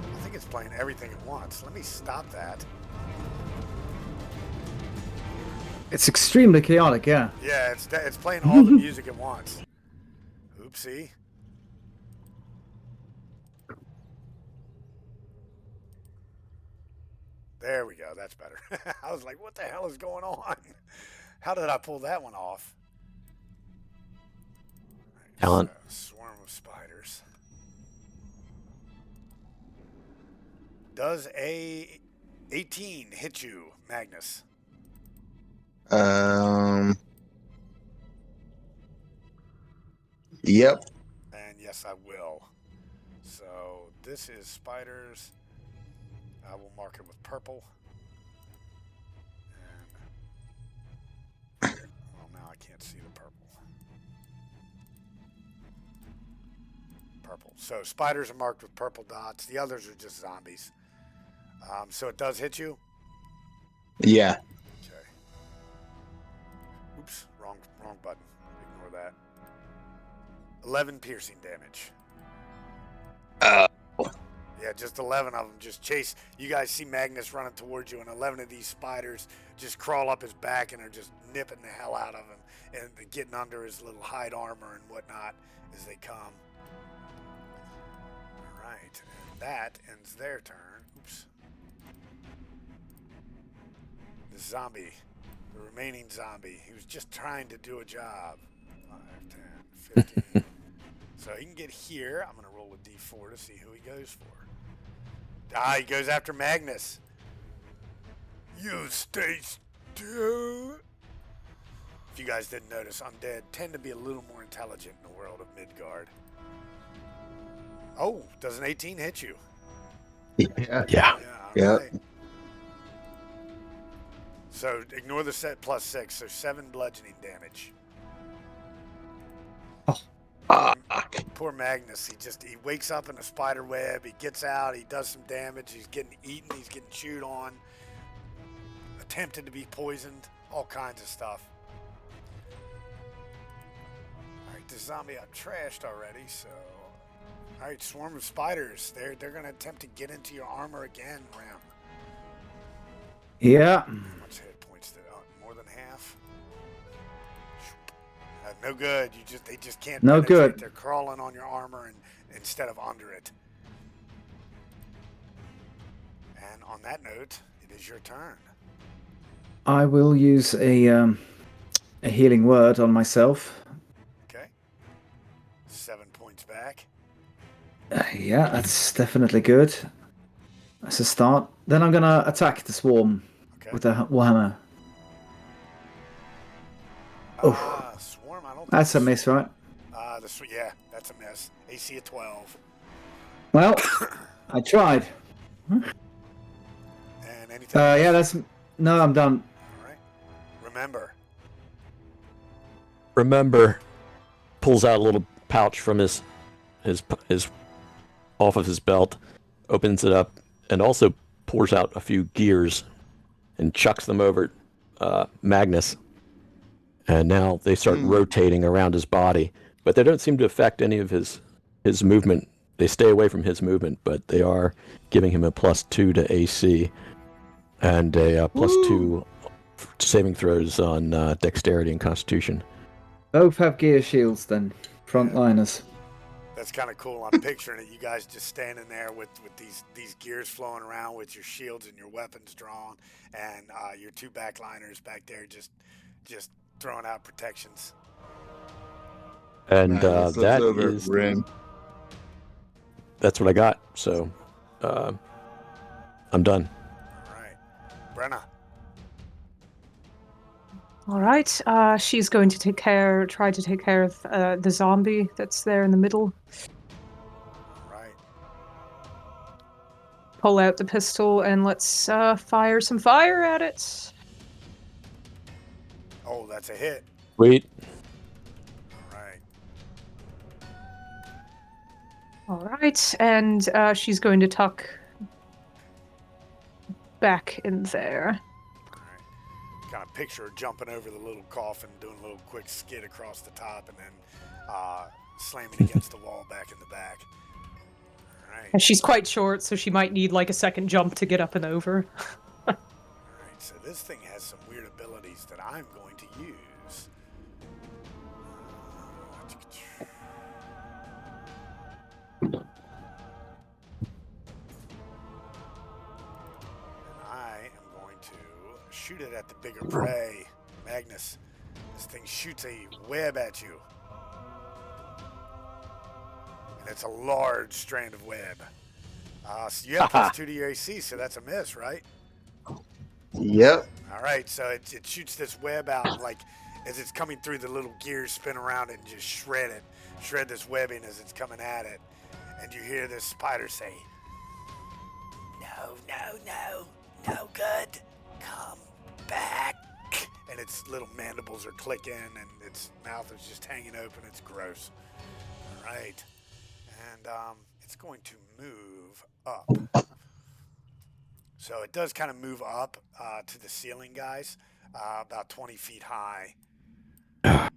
I think it's playing everything at once. Let me stop that. It's extremely chaotic, yeah. Yeah, it's playing all the music at once. Oopsie. There we go. That's better. I was like, what the hell is going on? How did I pull that one off? Right, Talent. so, swarm of spiders. Does a 18 hit you, Magnus? Yep. And yes, I will. So this is spiders. I will mark it with purple. And well, now I can't see the purple. Purple. So spiders are marked with purple dots. The others are just zombies. So it does hit you. Yeah. Okay. Oops, wrong button. Ignore that. 11 piercing damage. Yeah, just 11 of them just chase. You guys see Magnus running towards you, and 11 of these spiders just crawl up his back and are just nipping the hell out of him and getting under his little hide armor and whatnot as they come. All right, and that ends their turn. Oops. The zombie, the remaining zombie, he was just trying to do a job. 5, 10, 15. So he can get here. I'm going to roll a d4 to see who he goes for. He goes after Magnus. You stay still. If you guys didn't notice, undead tend to be a little more intelligent in the world of Midgard. Oh, does an 18 hit you? Yeah. Yeah. Yeah, all right. So ignore the set +6, so 7 bludgeoning damage. Poor Magnus, he wakes up in a spider web, he gets out, he does some damage, he's getting eaten, he's getting chewed on, attempted to be poisoned, all kinds of stuff. Alright, the zombie I've trashed already, so... Alright, swarm of spiders, they're gonna attempt to get into your armor again, Rem. Yeah. How much hit points did more than half? No good. They just can't. No penetrate. good. They're crawling on your armor instead of under it. And on that note, it is your turn. I will use a healing word on myself. Okay. 7 points back. Yeah, that's definitely good. That's a start. Then I'm gonna attack the swarm with a warhammer. Swarm. I don't. That's a miss, right? Yeah, that's a miss. AC of 12. Well, I tried. And anything? Yeah, that's no. I'm done. All right. Remember, pulls out a little pouch from his off of his belt, opens it up, and also pours out a few gears and chucks them over Magnus. And now they start rotating around his body, but they don't seem to affect any of his movement. They stay away from his movement, but they are giving him a +2 to AC and a +2 saving throws on dexterity and constitution. Both have gear shields then, frontliners. That's kind of cool. I'm picturing it. You guys just standing there with these gears flowing around with your shields and your weapons drawn, and your two backliners back there just throwing out protections. And Magnus looks that over is at Rhym. that's what I got. So I'm done. All right, Brenne. All right. She's going to try to take care of the zombie that's there in the middle. All right. Pull out the pistol and let's fire some fire at it. Oh, that's a hit. Sweet. All right. All right, and she's going to tuck back in there. All right. Kind of picture her jumping over the little coffin, doing a little quick skid across the top, and then slamming against the wall back in the back. All right. And she's quite short, so she might need like a second jump to get up and over. All right. So this thing has some weird abilities that I'm going to use. I am going to shoot it at the bigger prey. Magnus, this thing shoots a web at you. And it's a large strand of web. So you have +2 to your AC, so that's a miss, right? Yep. All right, so it shoots this web out, like as it's coming through, the little gears spin around it and just shred this webbing as it's coming at it. And you hear this spider say, no good, come back. And its little mandibles are clicking and its mouth is just hanging open. It's gross. All right, and it's going to move up. So it does kind of move up to the ceiling, guys, about 20 feet high. And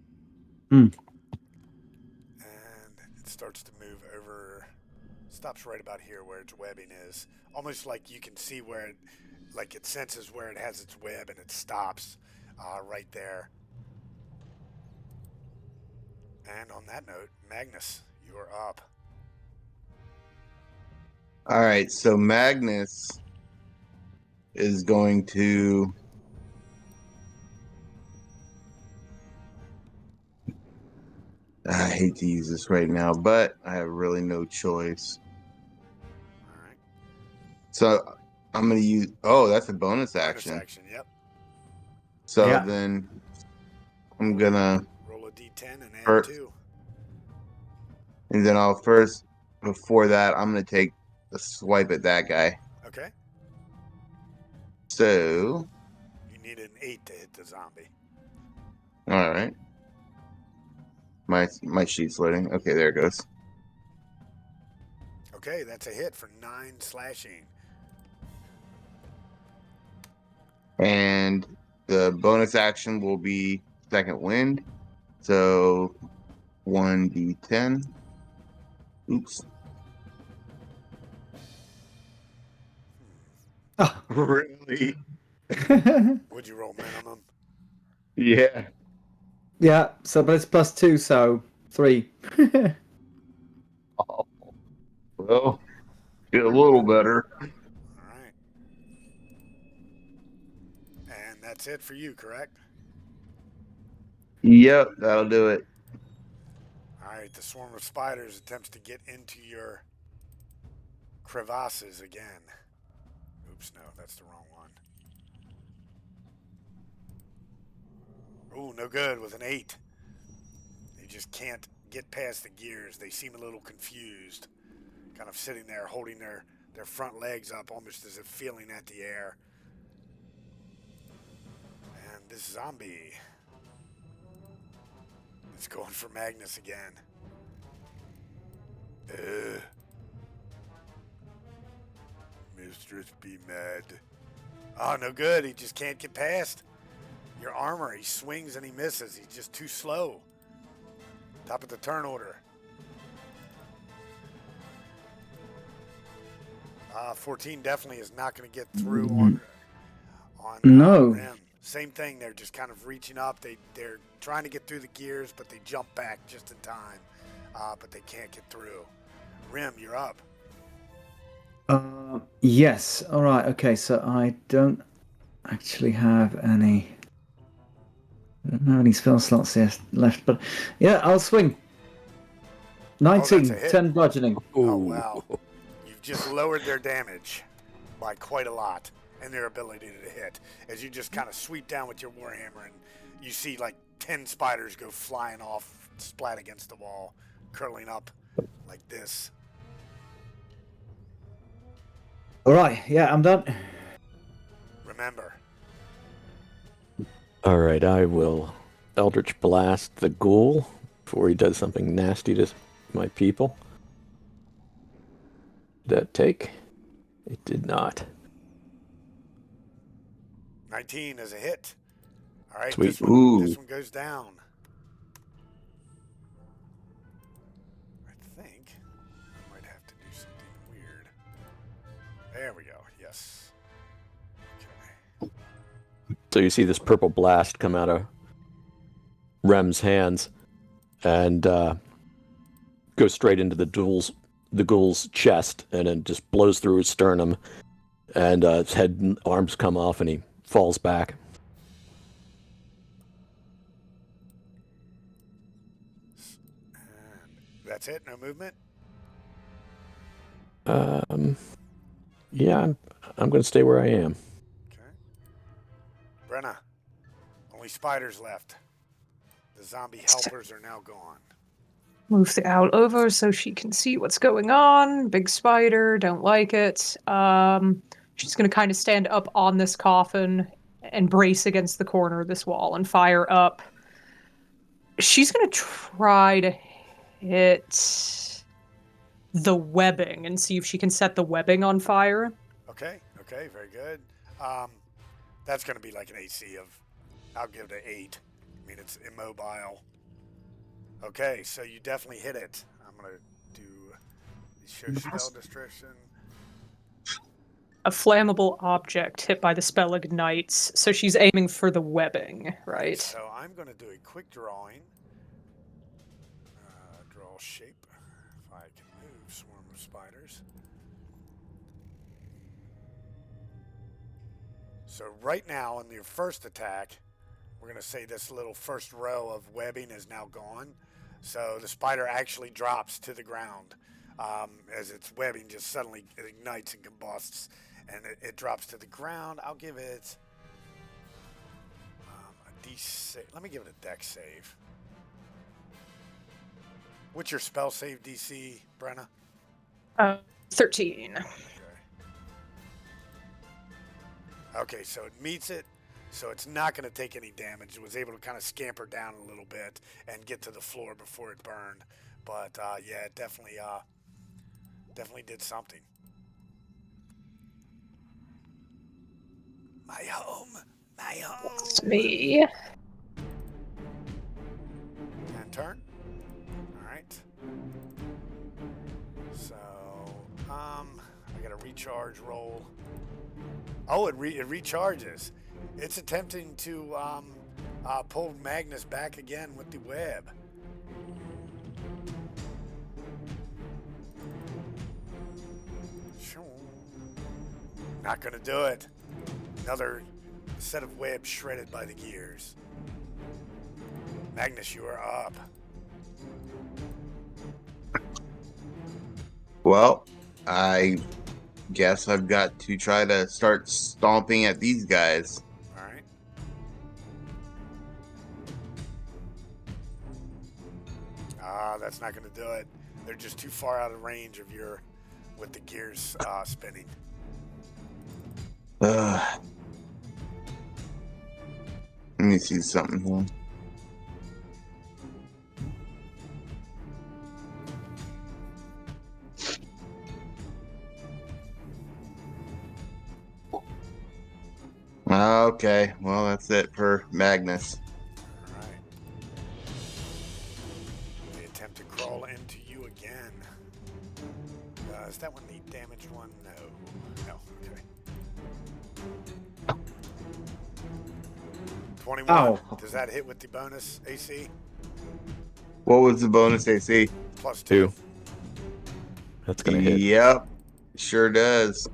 it starts to move over, stops right about here where its webbing is. Almost like you can see where it senses where it has its web and it stops right there. And on that note, Magnus, you are up. All right, so Magnus is going to I hate to use this right now, but I have really no choice. All right. So I'm going to use that's a bonus action. Bonus action, yep. So Yeah. then I'm going to roll a d10 and add First. 2. and then I'll first before that I'm going to take a swipe at that guy. Okay. So, You need an 8 to hit the zombie. all right. My sheet's loading. Okay, there it goes. Okay, that's a hit for 9 slashing. And the bonus action will be second wind. So 1d10. Oops. Oh. Really? Would you roll minimum? Yeah. Yeah, so but it's +2, so 3. Oh. Well, get a little better. All right. And that's it for you, correct? Yep, that'll do it. All right, the swarm of spiders attempts to get into your crevasses again. Oops, no, that's the wrong one. Ooh, no good with an 8. They just can't get past the gears. They seem a little confused, kind of sitting there holding their front legs up almost as if feeling at the air. And this zombie is going for Magnus again. Mistress be mad. Oh, no good. He just can't get past your armor. He swings and he misses. He's just too slow. Top of the turn order. 14 definitely is not going to get through on No. Rem. Same thing. They're just kind of reaching up. They're trying to get through the gears, but they jump back just in time. But they can't get through. Rem, you're up. Yes. All right. Okay. So I don't actually have any. I don't have any spell slots left, but yeah, I'll swing. 19, that's a hit. 10 bludgeoning. Oh, wow. You've just lowered their damage by quite a lot and their ability to hit. As you just kind of sweep down with your Warhammer and you see like 10 spiders go flying off, splat against the wall, curling up like this. All right. Yeah, I'm done. Remember. All right, I will Eldritch Blast the ghoul before he does something nasty to my people. Did that take? It did not. 19 is a hit. All right, Sweet. this one goes down. I think I might have to do something weird. There we go. Yes. Okay. So you see this purple blast come out of Rem's hands and go straight into the ghoul's chest, and then just blows through his sternum, and his head and arms come off, and he falls back. And that's it. No movement. Yeah, I'm going to stay where I am. Okay. Brenne. Only spiders left. The zombie helpers are now gone. Move the owl over so she can see what's going on. Big spider, don't like it. She's going to kind of stand up on this coffin and brace against the corner of this wall and fire up. She's going to try to hit the webbing and see if she can set the webbing on fire. Okay, very good. That's going to be like an AC of, I'll give it an 8. I mean, it's immobile. Okay, so you definitely hit it. I'm going to do show spell description. A flammable object hit by the spell ignites, so she's aiming for the webbing, right? So I'm going to do a quick drawing. Draw shape. If I can move swarm of spiders. So right now, in your first attack, we're going to say this little first row of webbing is now gone. So the spider actually drops to the ground as its webbing just suddenly ignites and combusts, and it drops to the ground. I'll give it a D6. Let me give it a dex save. What's your spell save DC, Brenne? 13. Okay, so it meets it. So it's not going to take any damage. It was able to kind of scamper down a little bit and get to the floor before it burned. But yeah, it definitely did something. My home. It's me. And turn. All right. So I got a recharge roll. Oh, it recharges. It's attempting to pull Magnus back again with the web. Not gonna do it. Another set of webs shredded by the gears. Magnus, you are up. Well, I guess I've got to try to start stomping at these guys. All right. That's not gonna do it. They're just too far out of range of your, with the gears spinning. Let me see something here. Okay, well, that's it for Magnus. All right. Was that one the damaged one? No. Okay. 21. Ow. Does that hit with the bonus AC? What was the bonus AC? Plus 2. 2. That's gonna hit. Yep, sure does.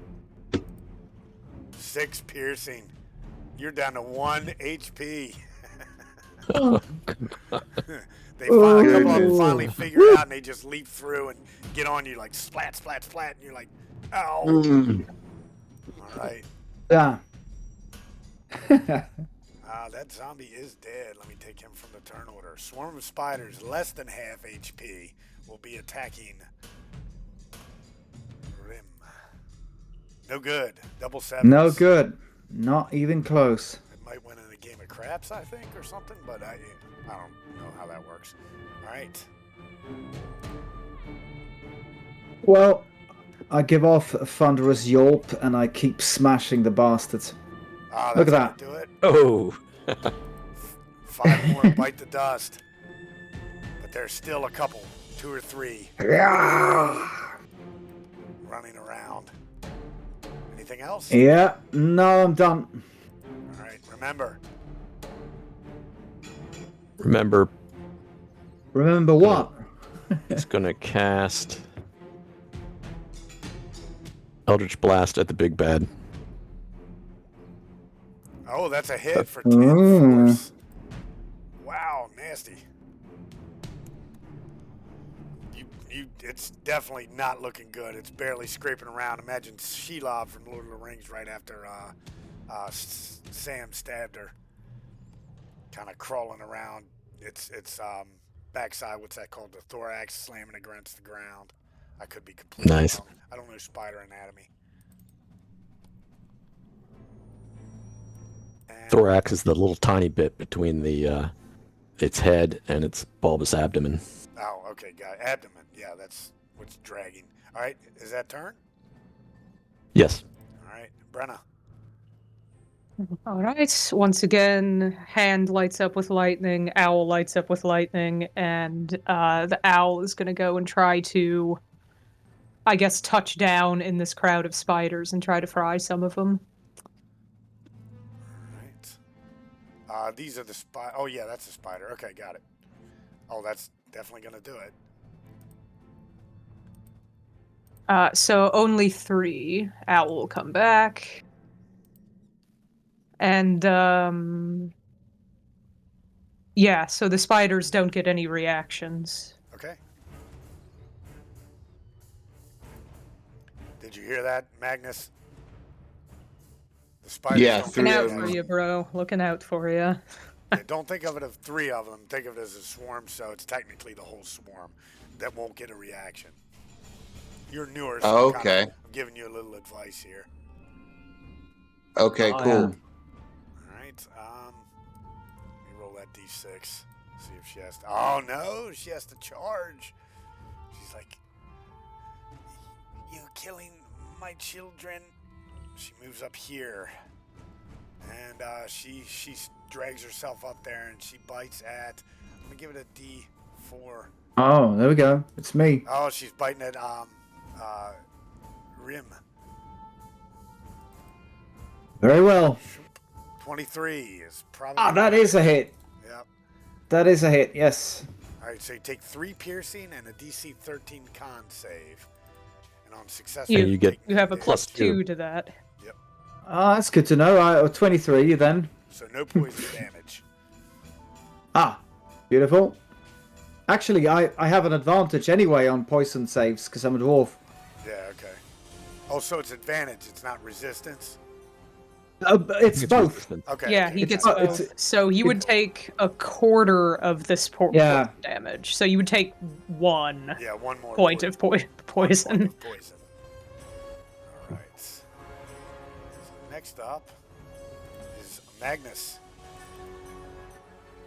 6 piercing. You're down to 1 HP. They finally, a couple of them finally figure it out, and they just leap through and get on you like splat, splat, splat, and you're like, ow. All right. Yeah. That zombie is dead. Let me take him from the turn order. Swarm of spiders, less than half HP, will be attacking Rhym. No good. Double 7s. No good. Not even close. It might win in a game of craps, I think, or something, but I don't know how that works. All right. Well, I give off a thunderous yelp and I keep smashing the bastards. Look at that. Do it. Oh. 5 more bite the dust. But there's still a couple, 2 or 3, running around. Anything else? Yeah, no, I'm done. All right, remember. Remember what? It's gonna cast Eldritch Blast at the big bad. Oh, that's a hit for 10 force. Wow, nasty. It's definitely not looking good. It's barely scraping around. Imagine Shelob from Lord of the Rings right after Sam stabbed her. Kind of crawling around. It's backside, what's that called? The thorax slamming against the ground. I could be completely Nice. wrong. I don't know spider anatomy. And Thorax is the little tiny bit between the its head and its bulbous abdomen. oh, okay, got it. Abdomen. Yeah, that's what's dragging. All right, is that turn? Yes. All right, Brenne. All right. Once again, hand lights up with lightning, owl lights up with lightning, and the owl is going to go and try to, I guess, touch down in this crowd of spiders and try to fry some of them. All right. These are the spider. Oh, yeah, that's a spider. Okay, got it. Oh, that's definitely going to do it. So only 3. Owl will come back. And, yeah, so the spiders don't get any reactions. Okay. Did you hear that, Magnus? The spiders Yeah, don't Looking three out of for them. you, bro. Looking out for you. Yeah, don't think of it as 3 of them. Think of it as a swarm, so it's technically the whole swarm that won't get a reaction. You're newer, so Oh, I'm kinda- okay. I'm giving you a little advice here. Okay, Oh, cool. yeah. All right. Let me roll that d6. See if she has to. Oh no, she has to charge. She's like, "You killing my children." She moves up here, and she drags herself up there, and she bites at. I'm gonna give it a d4. Oh, there we go. It's me. Oh, she's biting at Rhym. Very well. 23 is probably. Ah, that is a hit. Yep. That is a hit, yes. All right, so you take 3 piercing and a DC 13 con save, and on success, You get- You have a damage. plus +2. 2 to that. Ah, that's good to know. 23 then. So no poison damage. Ah, beautiful. Actually, I have an advantage anyway on poison saves because I'm a dwarf. Yeah, okay. Oh, so it's advantage. It's not resistance. It's both. resistant. Okay. Yeah, okay, he got gets it. both. it's- So you would take a quarter of this Yeah. poison damage. So you would take 1 Yeah, one more point of One poison. point of poison. All right. So next up is Magnus.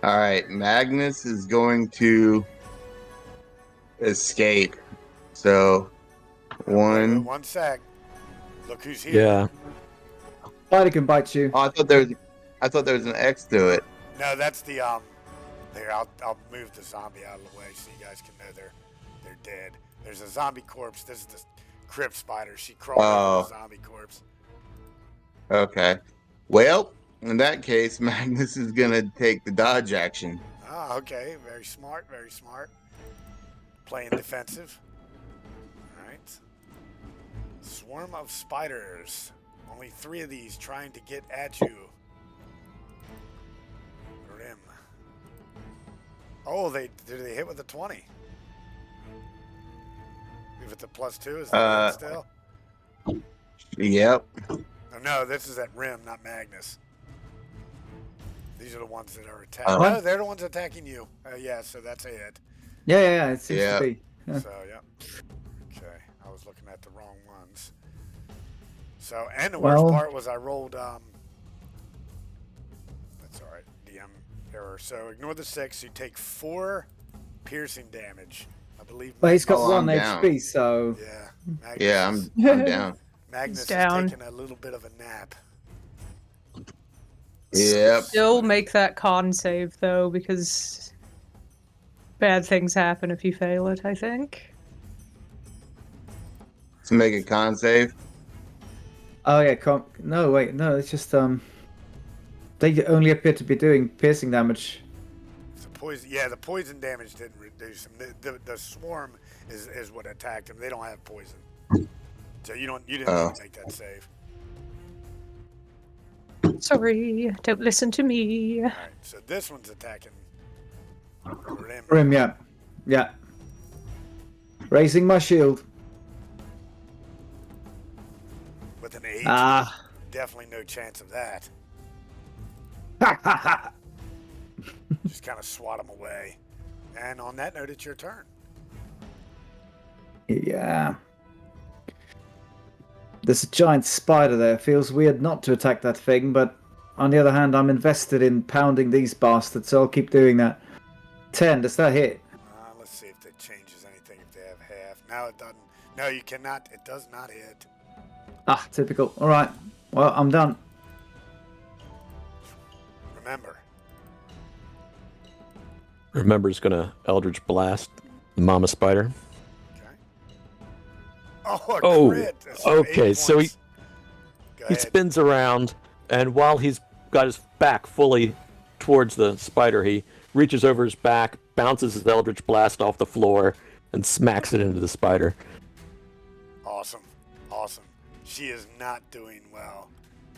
All right, Magnus is going to escape. So, Wait, 1. one sec. Look who's here. Yeah. Spider can bite you. Oh, I thought there was an X to it. No, that's the There, I'll move the zombie out of the way so you guys can know they're dead. There's a zombie corpse. This is the Crypt spider. She crawled over the zombie corpse. Okay. Well, in that case, Magnus is gonna take the dodge action. Ah, okay. Very smart. Very smart. Playing defensive. All right. Swarm of spiders. Only 3 of these trying to get at you. Rhym. Oh, did they hit with a 20? Leave it to +2. Is that it still? Yep. Oh, no, this is at Rhym, not Magnus. These are the ones that are attacking. No, they're the ones attacking you. Yeah, so that's a hit. Yeah, it seems to be. Yeah. So, yeah. Okay, I was looking at the wrong ones. So, and the worst part was I rolled, that's all right, DM error. So, ignore the 6, you take 4 piercing damage. I believe. But he's got Oh, 1 I'm HP, down. so... Yeah. Magnus Yeah, I'm down. Magnus is down. taking a little bit of a nap. Yep. Still make that con save, though, because bad things happen if you fail it, I think. To make a con save. Oh, yeah, no, wait, no, it's just, they only appear to be doing piercing damage. The poison, yeah, the poison damage didn't reduce them. The swarm is what attacked them. They don't have poison, so you didn't need to make that save. Sorry, don't listen to me. All right, so this one's attacking Rhym. Rhym, yeah. Raising my shield. With an 8. Definitely no chance of that. Just kind of swat him away. And on that note, it's your turn. Yeah. There's a giant spider there. Feels weird not to attack that thing, but on the other hand, I'm invested in pounding these bastards, so I'll keep doing that. 10, does that hit? Let's see if that changes anything if they have half. No, it doesn't. No, you cannot. It does not hit. Typical. All right. Well, I'm done. Remember's gonna Eldritch Blast the Mama Spider. Okay. Oh, crit. okay. So he ahead. spins around, and while he's got his back fully towards the spider, he reaches over his back, bounces his Eldritch Blast off the floor, and smacks it into the spider. Awesome. She is not doing well.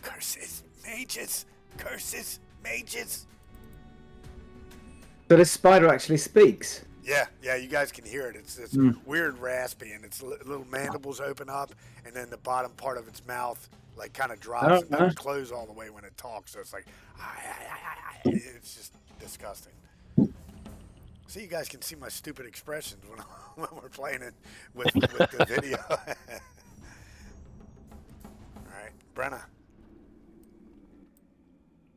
Curses, mages. So this spider actually speaks. Yeah, you guys can hear it. It's weird raspy, and its little mandibles open up, and then the bottom part of its mouth like kind of drops and doesn't close all the way when it talks. So it's like, it's just disgusting. So you guys can see my stupid expressions when we're playing it with the video. All right, Brenne.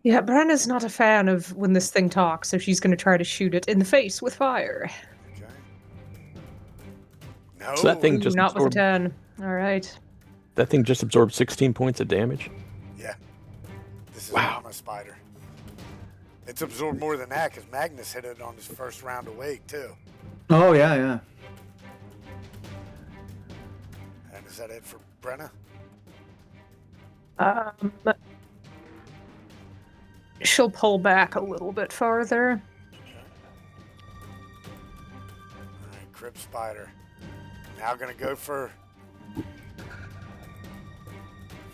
Yeah, Brenna's not a fan of when this thing talks, so she's going to try to shoot it in the face with fire. Okay. No. So that thing just not with a 10. All right. That thing just absorbed 16 points of damage. Yeah. This is Mama Spider. It's absorbed more than that because Magnus hit it on his first round awake too. Oh yeah. And is that it for Brenne? She'll pull back a little bit farther. Alright, Crypt Spider. Now gonna go for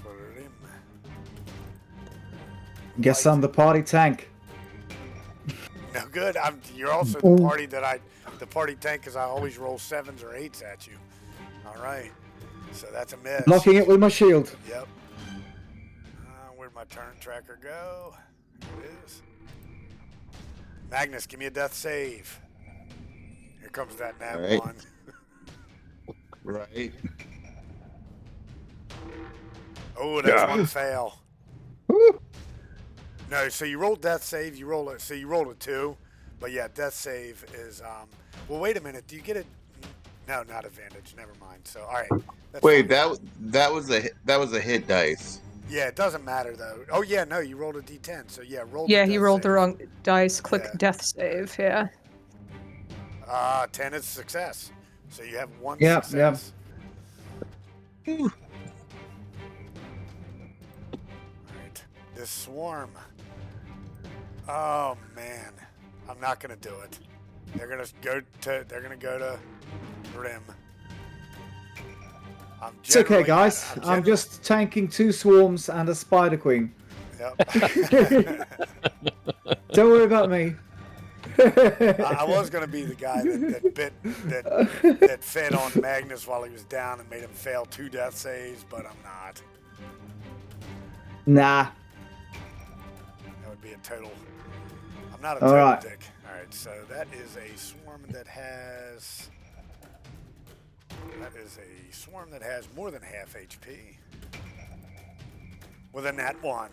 Rhym. Guess I'm the party tank. No good. You're also the party tank because I always roll 7s or 8s at you. Alright. So that's a miss. Blocking it with my shield. Yep. Where'd my turn tracker go? Here it is. Magnus, give me a death save. Here comes that nat Right. 1. Right. Oh, that's one fail. Woo. No, so you roll death save. You rolled a 2, but yeah, death save is Well, wait a minute. Do you get it? No, not advantage. Never mind. So all right. Wait, fine. that was a hit dice. Yeah, it doesn't matter though. Oh yeah, no, you rolled a D10. So yeah, roll. Yeah, the he death rolled the save. wrong dice. Click Yeah. death save. Yeah. 10 is success. So you have one Yeah, success. All right. This swarm. Oh man, I'm not gonna do it. They're gonna go to Rhym. It's okay, guys. I'm just tanking 2 swarms and a spider queen. Yep. Don't worry about me. I was gonna be the guy that fed on Magnus while he was down and made him fail 2 death saves, but I'm not. Nah. That would be a total. I'm not a All total right. dick. All right, so that is a swarm that has. That is a swarm that has more than half HP. With a nat 1.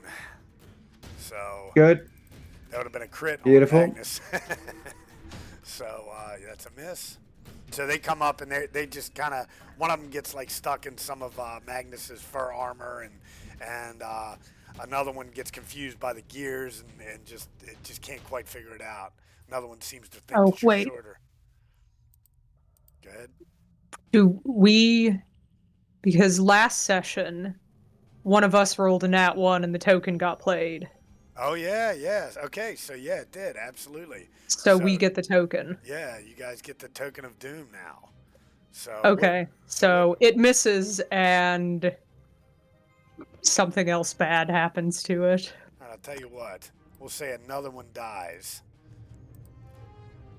So. Good. That would have been a crit Beautiful. on Magnus. So that's a miss. So they come up and they just kind of, one of them gets like stuck in some of Magnus's fur armor, and another one gets confused by the gears and just can't quite figure it out. Another one seems to think that you're shorter. Go ahead. Do we, because last session, one of us rolled a nat 1 and the token got played. Oh, yeah. Okay, so yeah, it did. Absolutely. So we get the token. Yeah, you guys get the token of doom now. So okay, so it misses and something else bad happens to it. I'll tell you what. We'll say another one dies.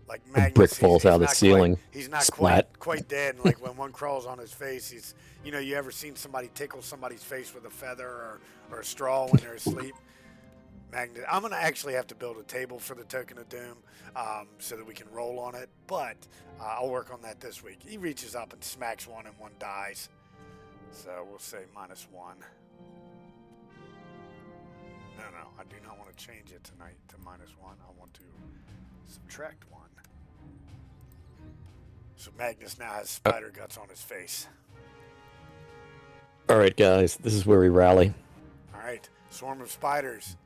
Like Magnus, a brick falls out of the ceiling. He's not splat. quite dead. And like when one crawls on his face, he's, you know, you ever seen somebody tickle somebody's face with a feather or a straw when they're asleep? Magnus, I'm going to actually have to build a table for the token of doom so that we can roll on it, but I'll work on that this week. He reaches up and smacks one and one dies. So we'll say -1. No, I do not want to change it tonight to -1. I want to subtract 1. So Magnus now has spider guts on his face. All right, guys, this is where we rally. All right, swarm of spiders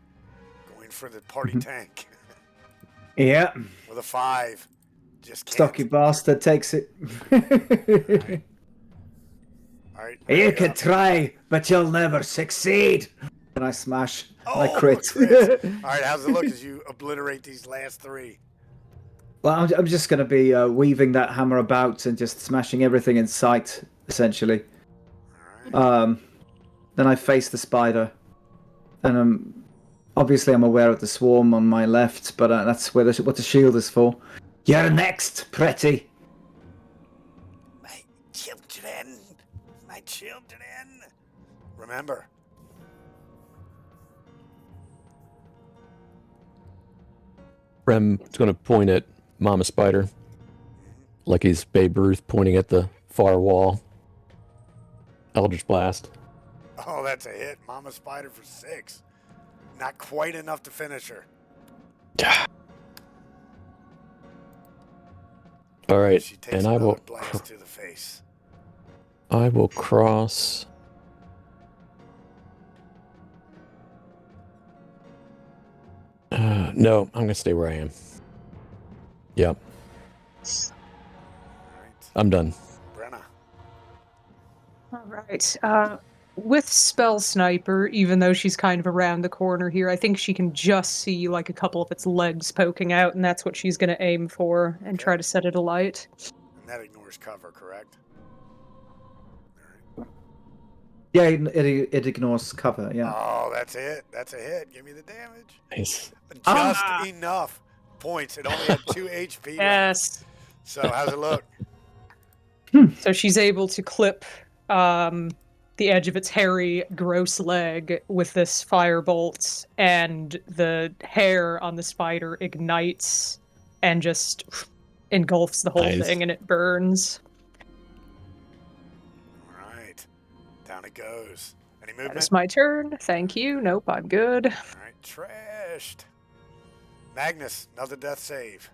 going for the party tank. Yeah. With a 5. Just can't. Stocky bastard takes it. All right. You can try, but you'll never succeed. And I smash. I crit. Crit. All right, how's it look as you obliterate these last 3? Well, I'm just going to be weaving that hammer about and just smashing everything in sight, essentially. All right. Then I face the spider, and obviously I'm aware of the swarm on my left, but that's what the shield is for. You're next, pretty. My children. Remember. Rem is going to point at Mama Spider, like he's Babe Ruth pointing at the far wall. Eldritch Blast. Oh, that's a hit. Mama Spider for 6. Not quite enough to finish her. All right, She takes and I will blast to the face. I will cross. No, I'm gonna stay where I am. Yep, All right. I'm done. Brenne. All right. With Spell Sniper, even though she's kind of around the corner here, I think she can just see like a couple of its legs poking out, and that's what she's going to aim for and try to set it alight. And that ignores cover, correct? All right. Yeah, it ignores cover, yeah. Oh, that's it. That's a hit. Give me the damage. Nice. Just enough points. It only had 2 HP. Yes. So how's it look? So she's able to clip the edge of its hairy, gross leg with this firebolt, and the hair on the spider ignites and just engulfs the whole thing, and it burns. All right. Down it goes. Any movement? That is my turn. Thank you. Nope, I'm good. All right. Trashed. Magnus, another death save.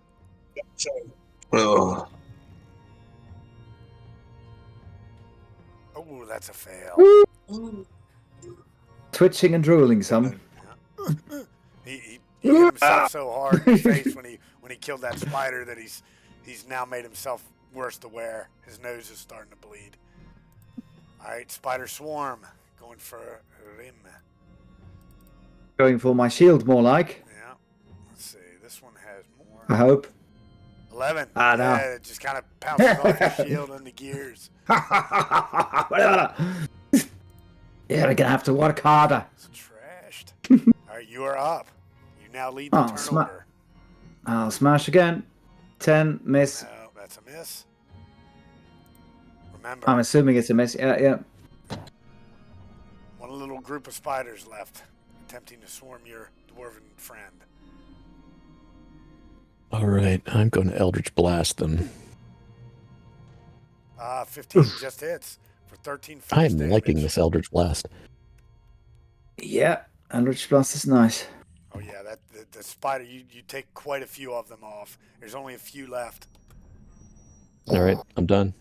Oh, Oh, that's a fail. Twitching and drooling some. He hit himself so hard in the face when he killed that spider that he's now made himself worse to wear. His nose is starting to bleed. All right, spider swarm going for Rhym. Going for my shield, more like. Yeah. Let's see. This one has more. I hope. 11. Ah, no. Yeah, it just kind of bounces off your shield into gears. Yeah, we're gonna have to work harder. It's trashed. All right, you are up. You now lead the turn order. I'll smash again. 10, miss. No, that's a miss. Remember, I'm assuming it's a miss. Yeah. one little group of spiders left, attempting to swarm your dwarven friend. All right, I'm going to Eldritch Blast them. 15 just hits for 13 force I'm damage. liking this Eldritch Blast. Yeah, Eldritch Blast is nice. Oh yeah, the spider, you take quite a few of them off. There's only a few left. All right, I'm done.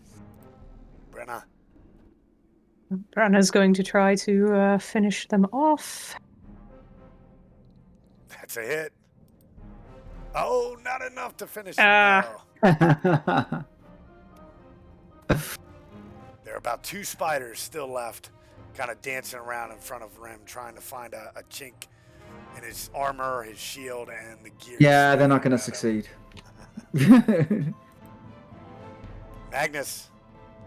Brenne. Brenna's going to try to finish them off. That's a hit. Oh, not enough to finish them. No. There are about 2 spiders still left, kind of dancing around in front of Rem, trying to find a chink in his armor, his shield, and the gear. Yeah, they're not going to succeed. Magnus,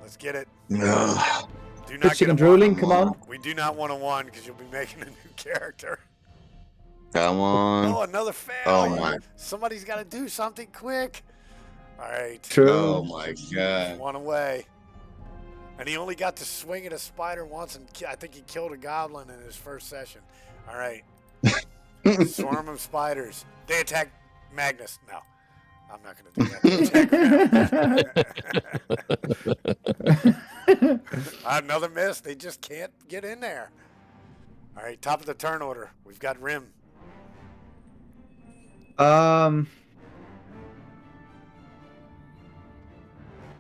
let's get it. No. Do not Pitching get and a drooling, one. come on. We do not want a 1 because you'll be making a new character. Come on. Oh, another fail. Oh my. Somebody's got to do something quick. All right. True. Oh my god. 1 away. And he only got to swing at a spider once, and I think he killed a goblin in his first session. All right. Swarm of spiders. They attack Magnus. No, I'm not going to do that. Another miss. They just can't get in there. All right, top of the turn order. We've got Rhym.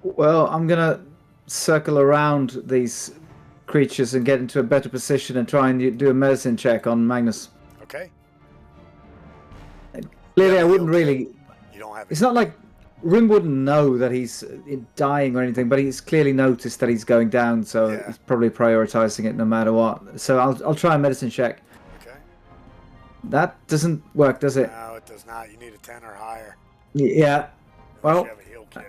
Well, I'm gonna circle around these creatures and get into a better position and try and do a medicine check on Magnus. Okay. Clearly, Yeah, I wouldn't okay. really. You don't have It's not like Rhym wouldn't know that he's dying or anything, but he's clearly noticed that he's going down, so Yeah. he's probably prioritizing it no matter what. So I'll try a medicine check. Okay. That doesn't work, does it? No, it does not. You need a 10 or higher. Yeah. Unless Well, you have a heal kit.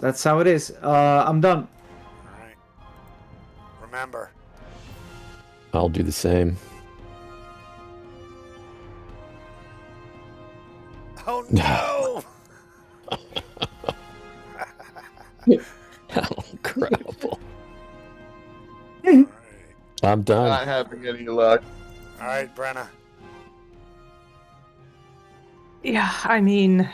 that's how it is. I'm done. All right. Remember, I'll do the same. oh no! How incredible. All right. I'm done. Not having any luck. All right, Brenne. Yeah, I mean,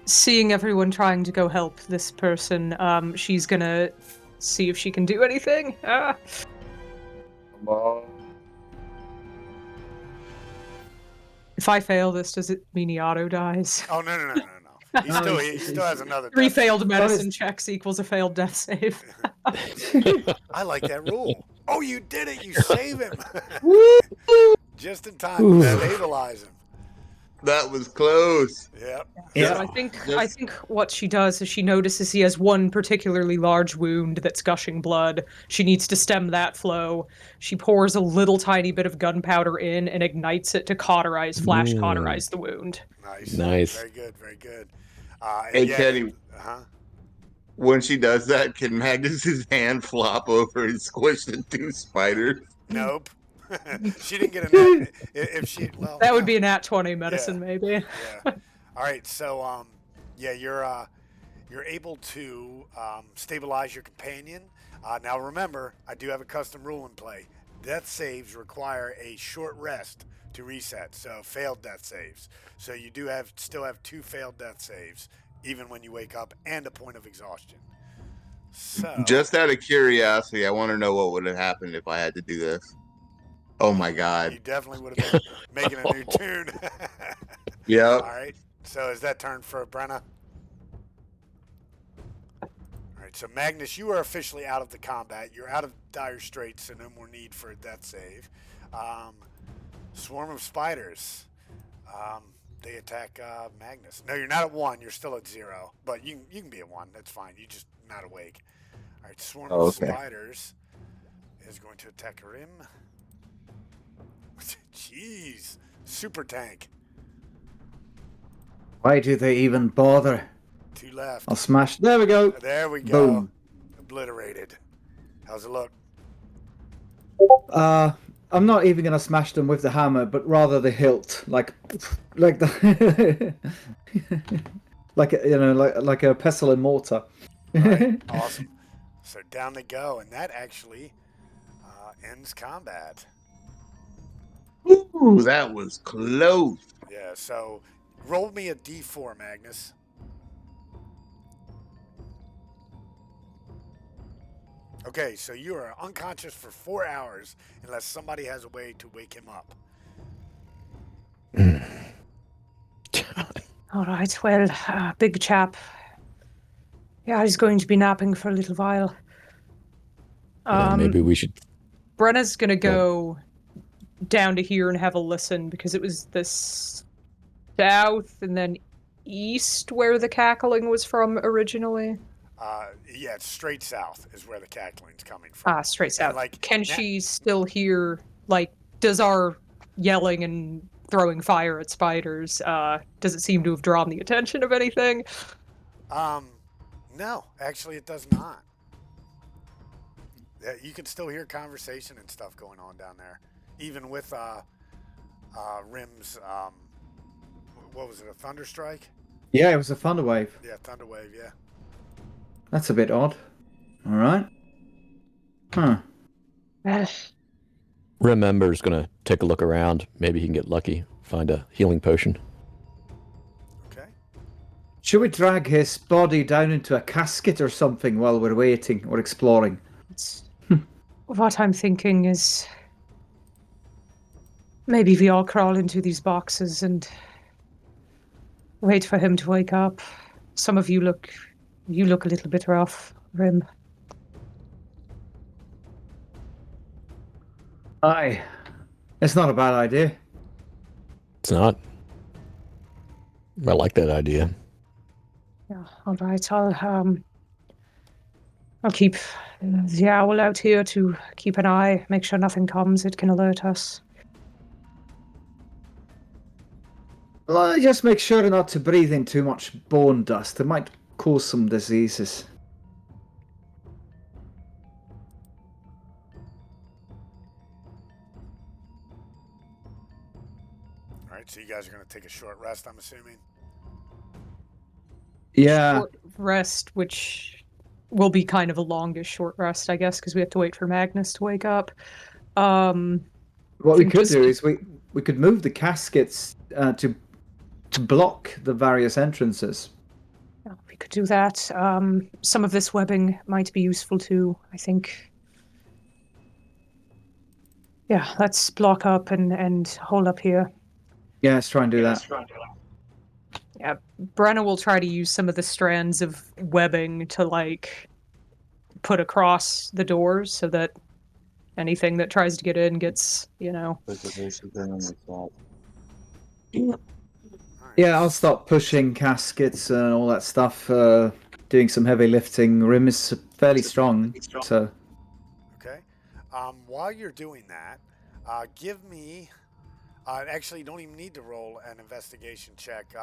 seeing everyone trying to go help this person, she's gonna see if she can do anything. Come on. If I fail this, does it mean he auto dies? Oh no! He still has another. 3 death failed medicine checks equals a failed death save. I like that rule. Oh, you did it! You save him just in time Ooh. to stabilize him. That was close. Yep. Yeah. So I think what she does is she notices he has one particularly large wound that's gushing blood. She needs to stem that flow. She pours a little tiny bit of gunpowder in and ignites it to flash cauterize the wound. Nice. Very good. Very good. Hey, Teddy. Huh? When she does that, can Magnus's hand flop over and squish the 2 spiders? Nope. She didn't get a net. If she, well, That would be a nat 20 medicine, maybe. Yeah. All right. So, you're able to stabilize your companion. Now, remember, I do have a custom rule in play. Death saves require a short rest to reset. So, failed death saves. So you do still have 2 failed death saves, even when you wake up, and a point of exhaustion. So, Just out of curiosity, I want to know what would have happened if I had to do this. Oh my god. you definitely would have been making a new tune. Yep. All right. So is that turn for Brenne? All right. So Magnus, you are officially out of the combat. You're out of dire straits, so no more need for a death save. Swarm of spiders. They attack Magnus. No, you're not at 1. You're still at 0. But you can be at 1. That's fine. You're just not awake. All right. Swarm of spiders is going to attack Rhym. Jeez. Super tank. Why do they even bother? 2 left. I'll smash. There we go. There we go. Boom. Obliterated. How's it look? I'm not even gonna smash them with the hammer, but rather the hilt, like the, like like a pestle and mortar. Right. Awesome. So down they go, and that actually ends combat. Ooh, that was close. Yeah. So roll me a d4, Magnus. Okay, so you are unconscious for 4 hours unless somebody has a way to wake him up. All right, well, big chap. Yeah, he's going to be napping for a little while. Maybe we should. Brenna's gonna go down to here and have a listen because it was the south and then east where the cackling was from originally. Yeah, it's straight south is where the cackling's coming from. Straight south. like, Can she still hear, like, does our yelling and throwing fire at spiders, does it seem to have drawn the attention of anything? No, actually it does not. Yeah, you can still hear conversation and stuff going on down there. Even with Rhym's, what was it, a thunderstrike? Yeah, it was a thunder wave. Yeah, thunderwave, yeah. That's a bit odd. All right. Huh. Rem Ember's gonna take a look around. Maybe he can get lucky, find a healing potion. Okay. Should we drag his body down into a casket or something while we're waiting or exploring? What I'm thinking is maybe we all crawl into these boxes and wait for him to wake up. Some of you look a little bit rough, Rhym. Aye. It's not a bad idea. It's not. I like that idea. Yeah, all right. I'll keep the owl out here to keep an eye, make sure nothing comes. It can alert us. Well, just make sure not to breathe in too much bone dust. It might cause some diseases. All right, so you guys are going to take a short rest, I'm assuming? Yeah. Short rest, which will be kind of a longish short rest, I guess, because we have to wait for Magnus to wake up. What we could do is we could move the caskets to block the various entrances. Yeah, we could do that. Some of this webbing might be useful too, I think. Yeah, let's block up and hold up here. Yeah, let's try and do that. Yeah, Brenne will try to use some of the strands of webbing to, like, put across the doors so that anything that tries to get in gets, Yeah, I'll start pushing caskets and all that stuff, doing some heavy lifting. Rhym is fairly strong, so... Okay. While you're doing that, give me... actually, you don't even need to roll an investigation check.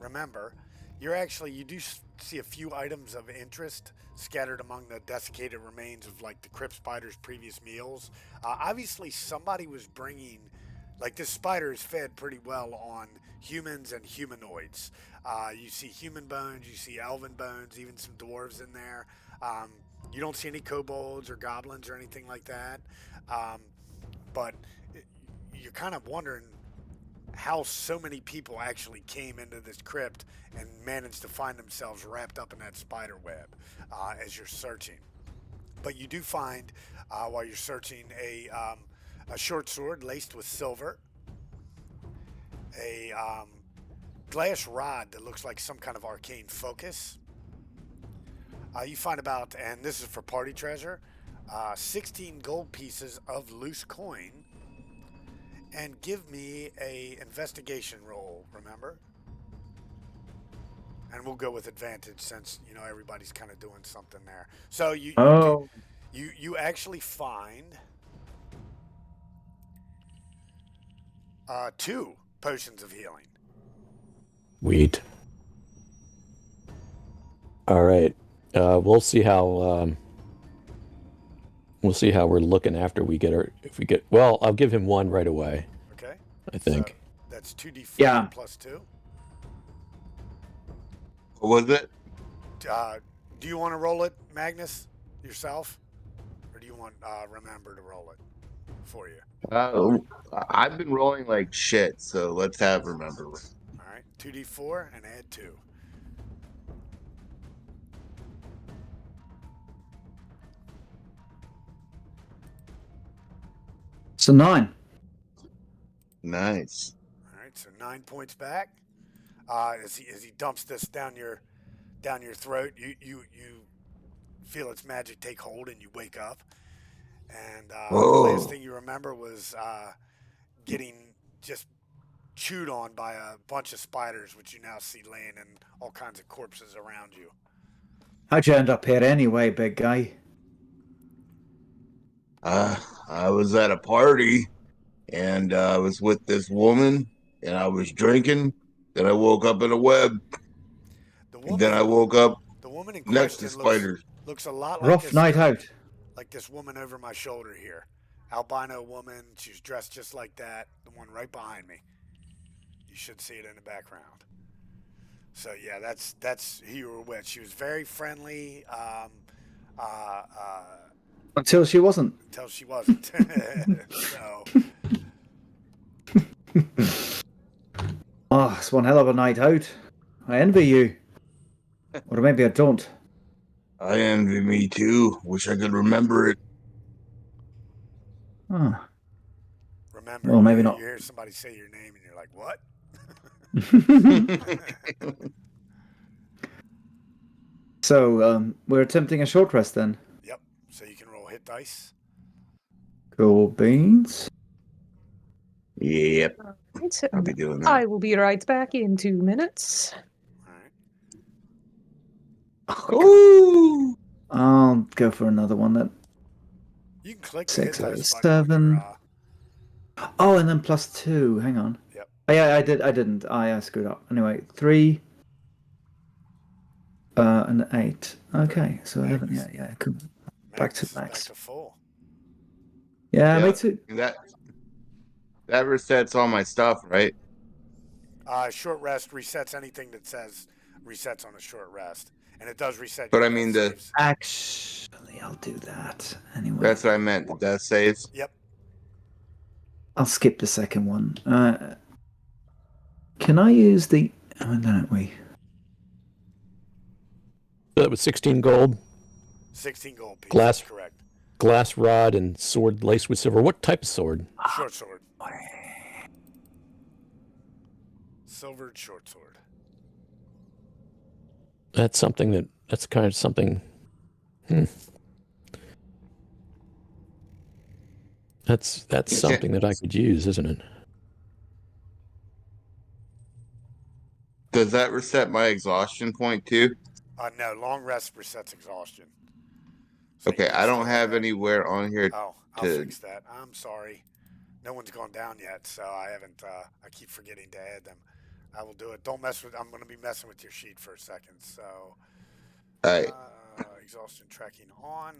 Remember, you do see a few items of interest scattered among the desiccated remains of, like, the crypt spider's previous meals. Obviously, somebody was bringing... Like, this spider is fed pretty well on humans and humanoids. You see human bones, you see elven bones, even some dwarves in there. You don't see any kobolds or goblins or anything like that. But you're kind of wondering how so many people actually came into this crypt and managed to find themselves wrapped up in that spider web as you're searching. But you do find, while you're searching, a short sword laced with silver, a glass rod that looks like some kind of arcane focus. You find about, and this is for party treasure, 16 gold pieces of loose coin. And give me a investigation roll, remember? And we'll go with advantage since, everybody's kind of doing something there. So you You actually find 2 potions of healing. Weed. All right. We'll see how we're looking after we get our. If we get well, I'll give him 1 right away. Okay. I think. So that's 2d4 Yeah. plus 2. What was it? Do you want to roll it, Magnus, yourself, or do you want Rem Ember to roll it for you? I've been rolling like shit, so let's have Remember. All right, 2d4 and add 2. So 9. Nice. All right, so 9 points back. As he dumps this down your throat, you feel its magic take hold and you wake up. And the last thing you remember was getting just chewed on by a bunch of spiders, which you now see laying in all kinds of corpses around you. How'd you end up here anyway, big guy? I was at a party, and I was with this woman, and I was drinking. Then I woke up in a web. And then I woke up The woman in next to question spiders. looks a lot like Rough this night out. like this woman over my shoulder here. Albino woman. She's dressed just like that. The one right behind me. You should see it in the background. So yeah, that's who you were with. She was very friendly. Until she wasn't. Until she wasn't. So. Oh, it's one hell of a night out. I envy you. Or maybe I don't. I envy me too. Wish I could remember it. Oh. Remember, Well, maybe you not. hear somebody say your name and you're like, what? So, we're attempting a short rest then. Yep. So you can roll hit dice. Cool beans. Yep. Right. I'll be doing that. I will be right back in 2 minutes. All right. Ooh. I'll go for another one then. You can click the hit dice 607. button on your, Oh, and then +2. Hang on. Yep. Oh, yeah, I didn't. I screwed up. Anyway, 3 and 8. Okay, so 11. Magnus. Yeah. Cool. Back to Back max. to full. Yeah, me too. That resets all my stuff, right? Short rest resets anything that says resets on a short rest. And it does reset But your I mean death the saves. Actually, I'll do that anyway. That's what I meant. The death saves. Yep. I'll skip the second one. Can I use the? Oh, don't we? That was 16 gold. 16 gold pieces. Glass. Correct. Glass rod and sword laced with silver. What type of sword? Short sword. Silvered short sword. That's something that's kind of something. That's something that I could use, isn't it? Does that reset my exhaustion point too? No, long rest resets exhaustion. So Okay, I don't have anywhere on here. Oh, I'll fix that. I'm sorry. No one's gone down yet, so I haven't. I keep forgetting to add them. I will do it. Don't mess with. I'm going to be messing with your sheet for a second. So, All right. exhaustion tracking on.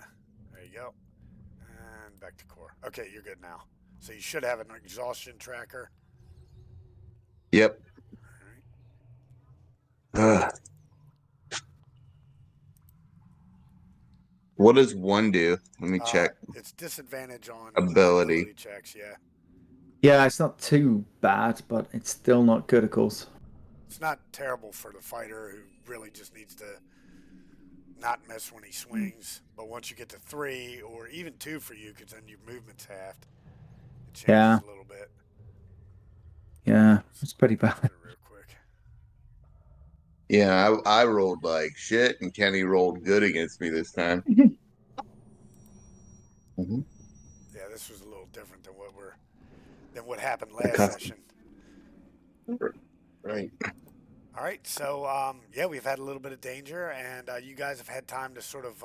There you go. And back to core. Okay, you're good now. So you should have an exhaustion tracker. Yep. All right. What does 1 do? Let me check. It's disadvantage on Ability checks. Yeah. Yeah, it's not too bad, but it's still not criticals. It's not terrible for the fighter who really just needs to not miss when he swings. But once you get to 3 or even 2 for you, because then your movement's halved, it changes a little bit. Yeah, it's pretty bad. Real quick. Yeah, I rolled like shit, and Kenny rolled good against me this time. Yeah, this was a little different than what happened last session. Right. All right, so yeah, we've had a little bit of danger, and you guys have had time to sort of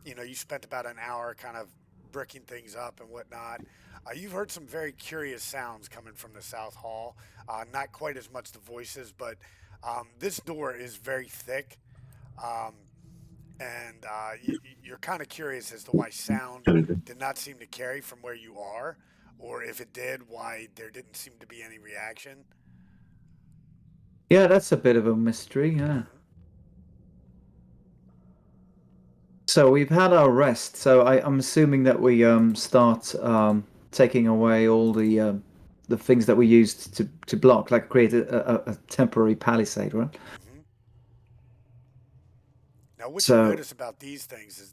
you spent about an hour kind of bricking things up and whatnot. You've heard some very curious sounds coming from the South Hall. Not quite as much the voices, but this door is very thick. Um, and you're kind of curious as to why sound did not seem to carry from where you are, or if it did, why there didn't seem to be any reaction. Yeah, that's a bit of a mystery. Yeah. So we've had our rest. So I'm assuming that we start taking away all the things that we used to block, like create a temporary palisade, right? Hmm. Now, what you So notice about these things is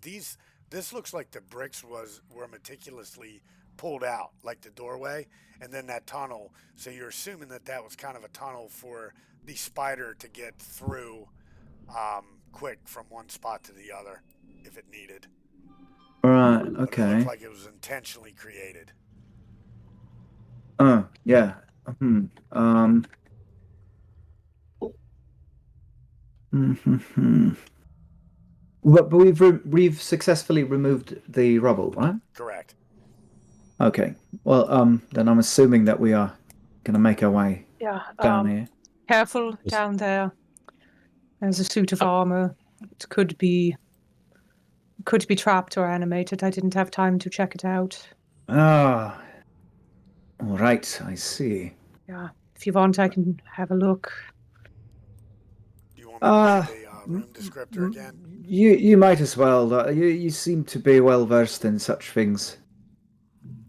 this looks like the bricks were meticulously pulled out, like the doorway, and then that tunnel. So you're assuming that that was kind of a tunnel for the spider to get through quick from one spot to the other if it needed. right, But it looked okay. like it was intentionally created. Oh yeah. Hmm. Um. But we've successfully removed the rubble, right? Correct. Okay. Well, then I'm assuming that we are gonna make our way Yeah. down here. Careful down there. There's a suit of armor. It could be trapped or animated. I didn't have time to check it out. Ah, all right. I see. Yeah. If you want, I can have a look. Do you want me to read Uh, the room descriptor again? you might as well. You seem to be well versed in such things.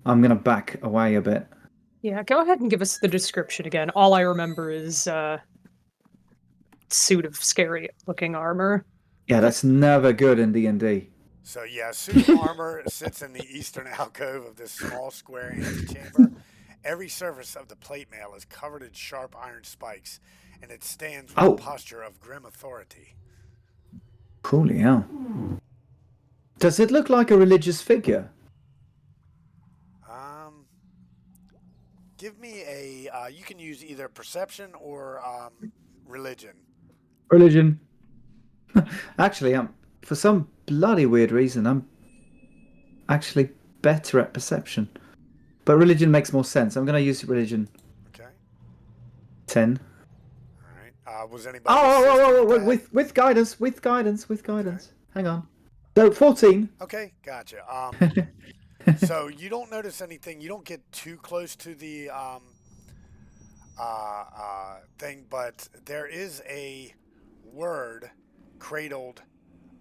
I'm gonna back away a bit. Yeah, go ahead and give us the description again. All I remember is suit of scary looking armor. Yeah, that's never good in D&D. So yeah, a suit of armor sits in the eastern alcove of this small square antechamber. Every surface of the plate mail is covered in sharp iron spikes, and it stands with a Oh, posture of grim authority. coolly hell. Does it look like a religious figure? Um, Give me a. You can use either perception or religion. Religion. Actually, for some bloody weird reason, I'm actually better at perception. But religion makes more sense. I'm going to use religion Okay. 10. All right. Was anybody assisting Oh, with that? with guidance, with guidance, with Okay. guidance. Hang on. So 14. Okay. Gotcha. So you don't notice anything. You don't get too close to the thing, but there is a word cradled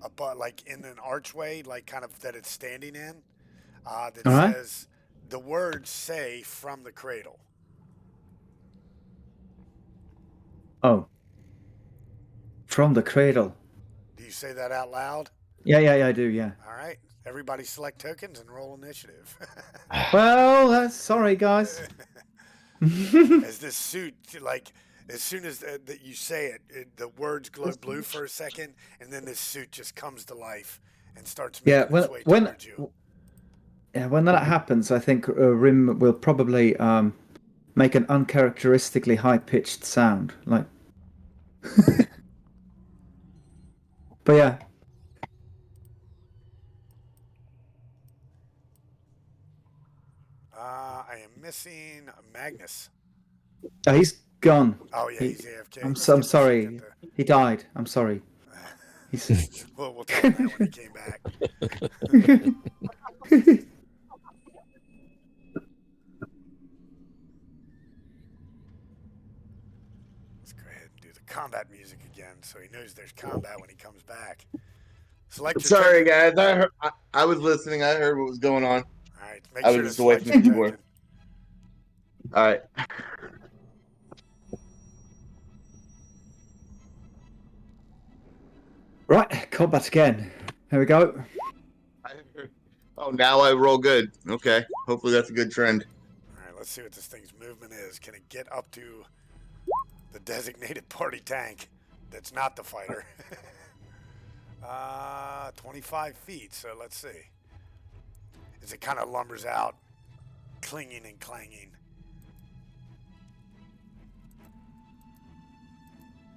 above, like in an archway, like kind of that it's standing in, that All right. says the words say from the cradle. Oh, from the cradle. Do you say that out loud? Yeah, I do, yeah. All right. Everybody select tokens and roll initiative. Well, that's sorry, guys. As this suit, like, as soon as that you say it, the words glow blue for a second, and then this suit just comes to life and starts Yeah, making its way towards you. when that happens, I think Rhym will probably make an uncharacteristically high-pitched sound, like. But yeah. I am missing Magnus. He's gone. Oh yeah, he's AFK. I'm Skip the sorry. shit at He died. I'm sorry. He's... Well, we'll tell him that when he came back. Let's go ahead and do the combat music again, so he knows there's combat when he comes back. Select your Sorry, token. guys. I was listening. I heard what was going on. All right, make I was sure to just away select from your the keyboard. token. All right. Right, combat again. Here we go. Oh, now I roll good. Okay. Hopefully that's a good trend. All right, let's see what this thing's movement is. Can it get up to the designated party tank that's not the fighter? 25 feet, so let's see. As it kind of lumbers out, clinging and clanging.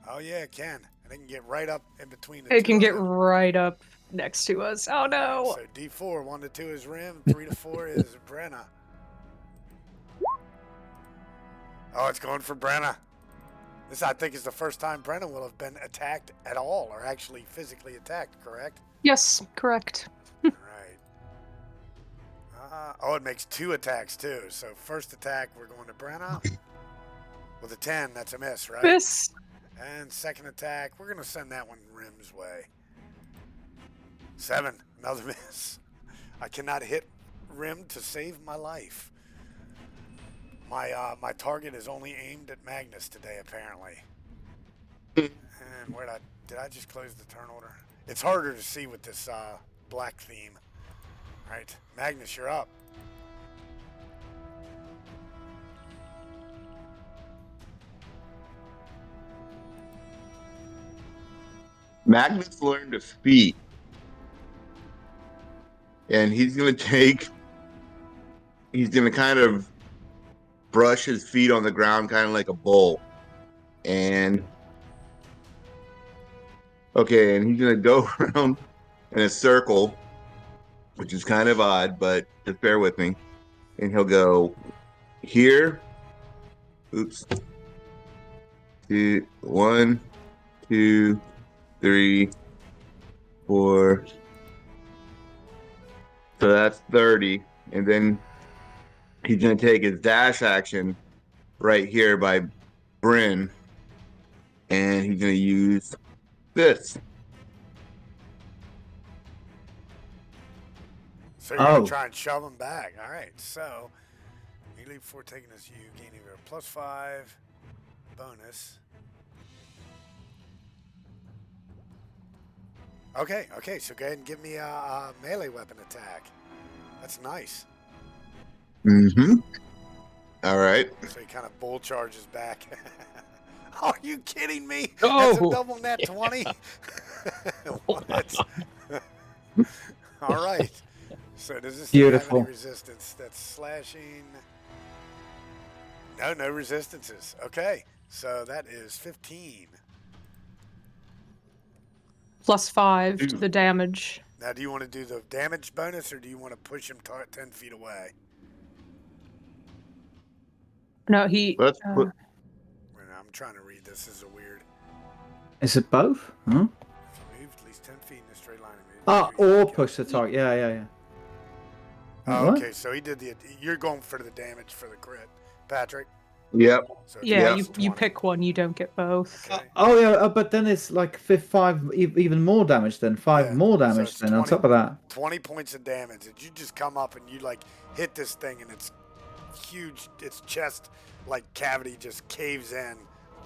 Oh yeah, it can. And it can get right up in between the two. It can get right up next to us. Oh no! So D4, 1 to 2 is Rem, 3 to 4 is Brenne. Oh, it's going for Brenne. This, I think, is the first time Brenne will have been attacked at all, or actually physically attacked, correct? Yes, correct. Right. Oh, it makes 2 attacks, too. So first attack, we're going to Brenne. With a 10, that's a miss, right? Miss. And second attack, we're going to send that one Rhym's way. 7, another miss. I cannot hit Rhym to save my life. My target is only aimed at Magnus today, apparently. And where did I just close the turn order? It's harder to see with this black theme. All right, Magnus, you're up. Magnus learned to speak, and he's gonna kind of brush his feet on the ground, kind of like a bull, and he's gonna go around in a circle, which is kind of odd, but just bear with me, and he'll go here. Oops. 1, 2, 3, 4. So that's 30. And then he's going to take his dash action right here by Brenne. And he's going to use this. So you're going to try and shove him back. All right, so you leave before taking this, you gain either a +5 bonus. Okay, so go ahead and give me a melee weapon attack. That's nice. Mm-hmm. All right. So he kind of bull charges back. Are you kidding me? Oh! That's a double net 20. What? All right. So does this thing have any resistance? That's slashing. No resistances. Okay, so that is 15. +5 to the damage. Now, do you want to do the damage bonus, or do you want to push him 10 feet away? No, he. Let's I'm trying to read this. This is a weird. Is it both? Huh? If you move at least 10 feet in a straight line. Or push the target. Yeah. Oh, What? okay, so he did the. You're going for the damage for the crit, Patrick. Yep. So Yeah, it's you 20. pick one, you don't get both. Okay. But then it's like 5 even more damage. Then 5 Yeah, more so damage. it's Then on 20 top of that. 20 points of damage. Did you just come up and you like hit this thing and it's huge, its chest like cavity just caves in,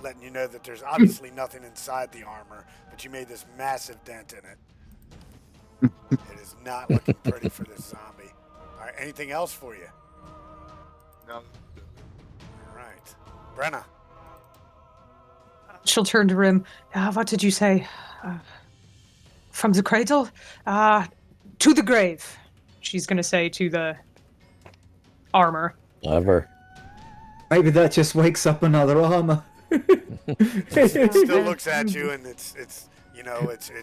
letting you know that there's obviously nothing inside the armor, but you made this massive dent in it. It is not looking pretty for this zombie. All right, anything else for you? No. All right, Brenne. She'll turn to Rhym. What did you say? From the cradle? To the grave. She's going to say to the armor. Clever. Maybe that just wakes up another armor. It still looks at you and it's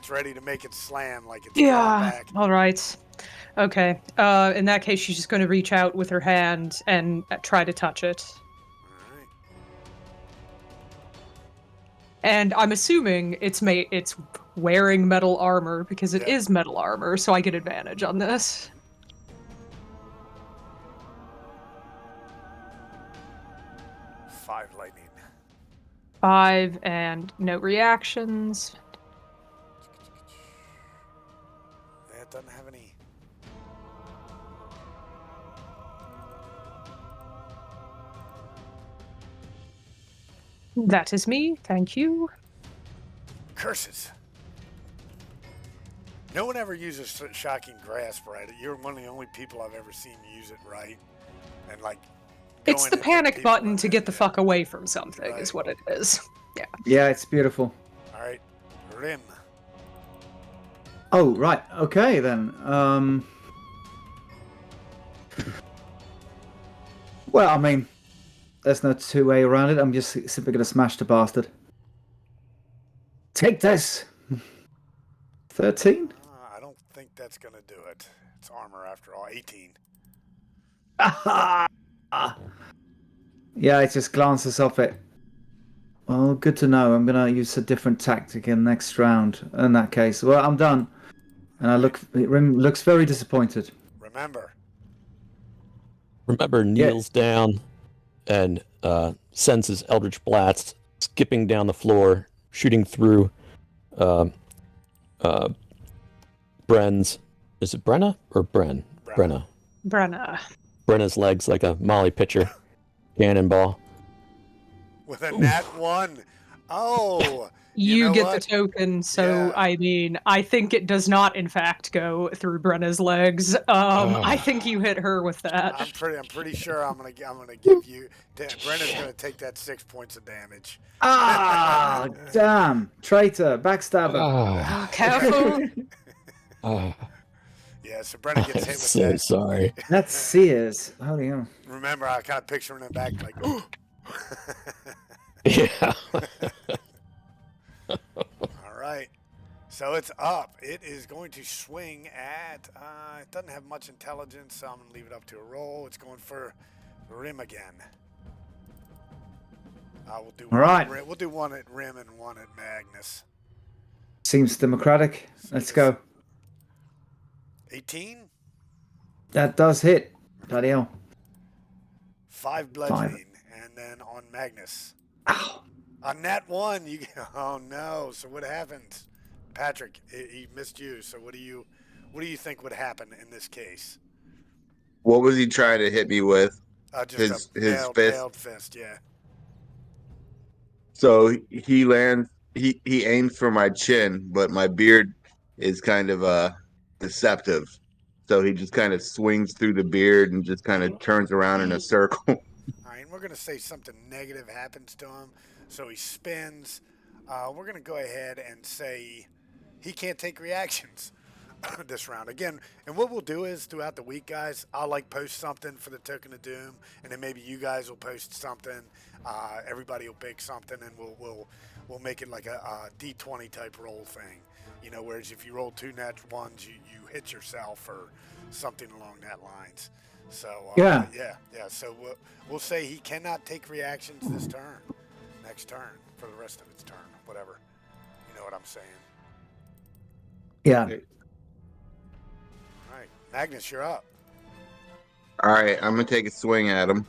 ready to make it slam like it's going back. All right. Okay. In that case, she's just going to reach out with her hand and try to touch it. All right. And I'm assuming it's wearing metal armor because it is metal armor, so I get advantage on this. Five lightning. 5 and no reactions. Yeah, it doesn't have any. That is me. Thank you. Curses. No one ever uses shocking grasp right. You're one of the only people I've ever seen use it right. And like It's going the into panic people button and to get the yeah. fuck away from something, Right. is what it is. Yeah. Yeah, it's beautiful. All right, Rhym. Oh, right. Okay, then. Well, I mean, there's no two-way around it. I'm just simply going to smash the bastard. Take this. 13? I don't that's gonna do it. It's armor after all. 18. Yeah, it just glances off it. Well, good to know. I'm gonna use a different tactic in next round. In that case, well, I'm done. And Rhym looks very disappointed. Remember, Kneels down and sends his Eldritch Blast skipping down the floor, shooting through Bren's. Is it Brenne or Bren? Brenne. Brenna's legs like a Molly pitcher. Cannonball. with a nat 1. Oh, You know get what? the token, so Yeah. I mean, I think it does not, in fact, go through Brenna's legs. I think you hit her with that. I'm pretty sure I'm gonna give you. Brenna's gonna take that 6 points of damage. Ah, damn. Traitor, backstabber. Oh, careful. Yeah, so Brenna gets hit with so that. sorry. That's Sears. Holy hell. Remember, I kind of picture him in the back like, ooh. Yeah. All right. So it's up. It is going to swing at, it doesn't have much intelligence, so I'm going to leave it up to a roll. It's going for Rhym again. We'll do All right. We'll do one at Rhym and one at Magnus. Seems democratic. Let's go. 18? That does hit. Bloody hell. 5 bludgeoning. And then on Magnus. Ow. On that one, oh no. So what happens? Patrick, he missed you. So what do you think would happen in this case? What was he trying to hit me with? Just his fist. nailed fist, yeah. So he lands. He aims for my chin, but my beard is kind of deceptive. So he just kind of swings through the beard and just kind of turns around in a circle. All right, and we're gonna say something negative happens to him. So he spins. We're going to go ahead and say he can't take reactions this round. Again, and what we'll do is throughout the week, guys, I'll post something for the Token of Doom, and then maybe you guys will post something. Everybody will pick something, and we'll make it like a D20 type roll thing. Whereas if you roll 2 nat 1s, you hit yourself or something along that lines. So yeah. So we'll say he cannot take reactions this turn. Next turn for the rest of its turn, whatever. You know what I'm saying? Yeah. All right, Magnus, you're up. All right, I'm gonna take a swing at him.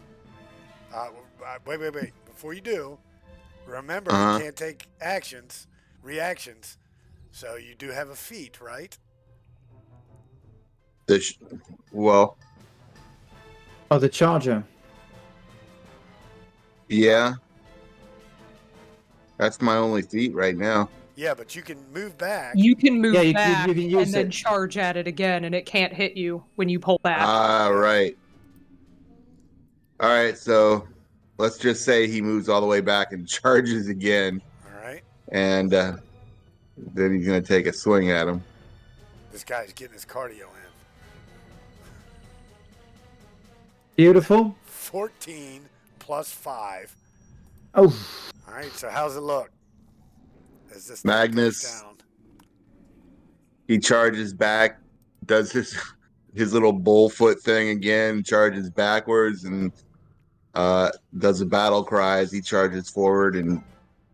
Wait. Before you do, remember you can't take reactions. So you do have a feat, right? Well. Oh, the charger. Yeah. That's my only feat right now. Yeah, but you can move back. You can move back you can use and then charge at it again, and it can't hit you when you pull back. Right. All right, so let's just say he moves all the way back and charges again. All right. And then he's going to take a swing at him. This guy's getting his cardio in. Beautiful. 14 plus 5. Oh. All right, so how's it look? As this Magnus, down? He charges back, does his little bullfoot thing again, charges backwards, and does a battle cry as he charges forward. And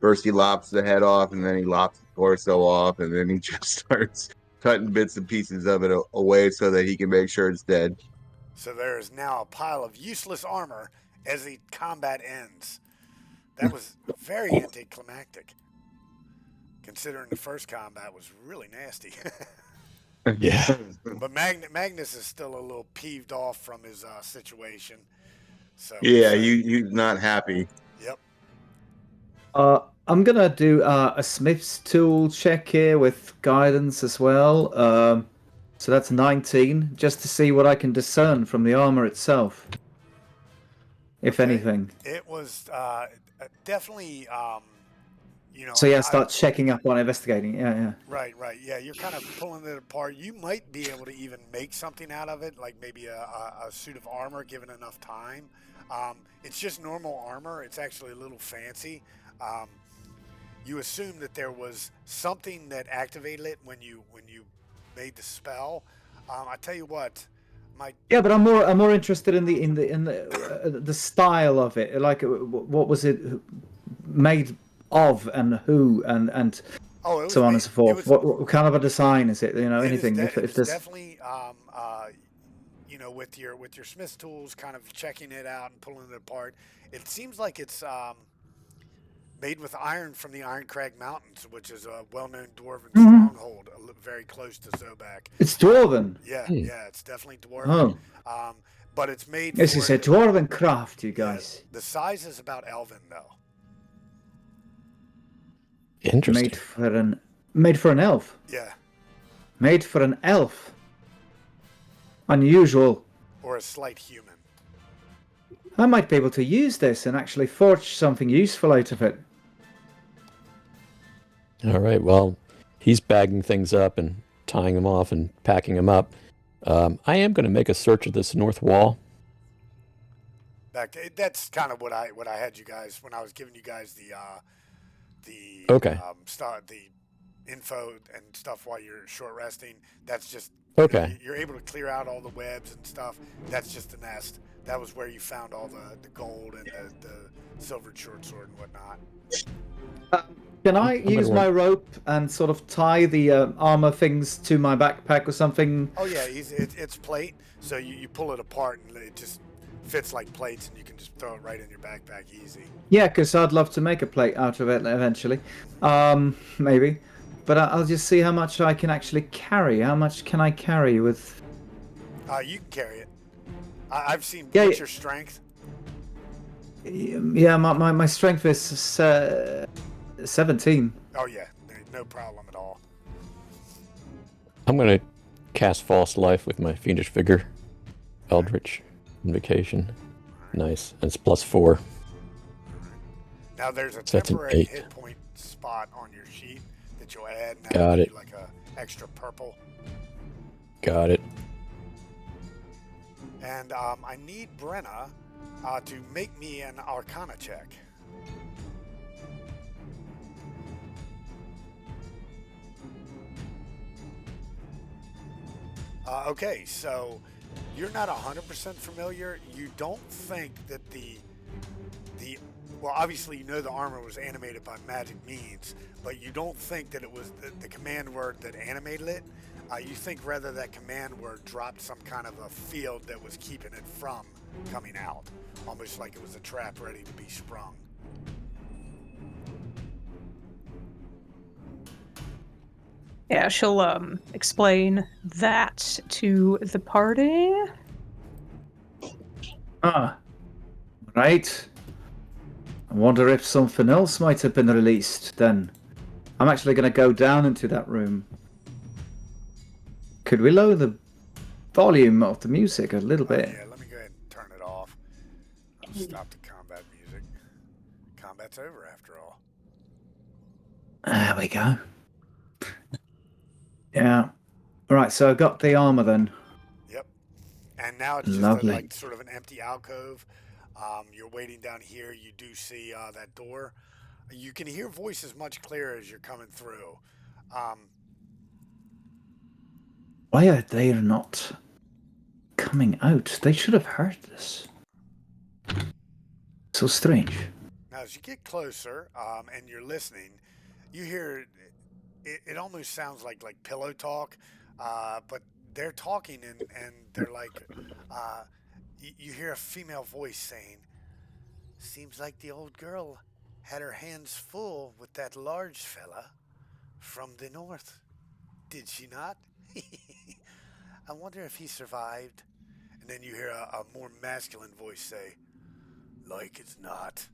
first he lops the head off, and then he lops the torso off, and then he just starts cutting bits and pieces of it away so that he can make sure it's dead. So there is now a pile of useless armor as the combat ends. That was very anticlimactic, considering the first combat was really nasty. Yeah. But Magnus is still a little peeved off from his situation. So yeah, you're not happy. Yep. I'm gonna do a Smith's tool check here with guidance as well. So that's 19, just to see what I can discern from the armor itself, if anything. It was definitely, So yeah, start checking up on investigating. Yeah. Right. Yeah, you're kind of pulling it apart. You might be able to even make something out of it, like maybe a suit of armor, given enough time. It's just normal armor. It's actually a little fancy. You assume that there was something that activated it when you made the spell. I tell you what, my Yeah, but I'm more interested in the style of it. Like, what was it made of, and who, and oh, it was so on and made. so forth. What kind of a design is it? You know, anything. It If was there's definitely with your smith tools, kind of checking it out and pulling it apart. It seems like it's made with iron from the Iron Crag Mountains, which is a well-known dwarven stronghold, very close to Zobek. it's dwarven. Yeah, it's definitely dwarven. Oh, But it's made this is for a dwarven craft, you yeah. guys. The size is about elven though. Interesting. Made for an elf. Yeah, Made for an elf. Unusual. or a slight human. I might be able to use this and actually forge something useful out of it. All right. Well, he's bagging things up and tying them off and packing them up. I am going to make a search of this north wall. That's kind of what I had you guys when I was giving you guys the Okay. the info and stuff while you're short resting. That's just Okay. You're able to clear out all the webs and stuff. That's just the nest. That was where you found all the gold and the silvered short sword and whatnot. Can I gonna use my rope and sort of tie the armor things to my backpack or something? Oh yeah, it's plate, so you pull it apart and it just fits like plates, and you can just throw it right in your backpack easy. Yeah, because I'd love to make a plate out of it eventually. Maybe. But I'll just see how much I can actually carry. How much can I carry with... You can carry it. I've seen. Yeah, What's your strength? Yeah, my strength is 17. Oh yeah, no problem at all. I'm going to cast False Life with my Fiendish Vigor. Eldritch Invocation. Nice. And it's +4. Now there's a So that's an temporary 8. hit point spot on your sheet that you'll add. And Got it. Like a extra purple. Got it. And I need Brenne to make me an Arcana check. Okay, so you're not 100% familiar. You don't think that well, obviously you know the armor was animated by magic means, but you don't think that it was the command word that animated it. You think rather that command word dropped some kind of a field that was keeping it from coming out, almost like it was a trap ready to be sprung. Yeah, she'll explain that to the party. Right. I wonder if something else might have been released then. I'm actually going to go down into that room. Could we lower the volume of the music a little bit? Yeah, let me go ahead and turn it off. I'll stop the combat music. Combat's over after all. There we go. Yeah. Right, so I got the armor then. Yep. And now it's just Lovely. like sort of an empty alcove. You're waiting down here. You do see that door. You can hear voices much clearer as you're coming through. Why are they not coming out? They should have heard this. So strange. Now, as you get closer and you're listening, you hear it almost sounds like pillow talk, but they're talking and they're like, you hear a female voice saying, "Seems like the old girl had her hands full with that large fella from the north. Did she not? I wonder if he survived." And then you hear a more masculine voice say, "Like it's not.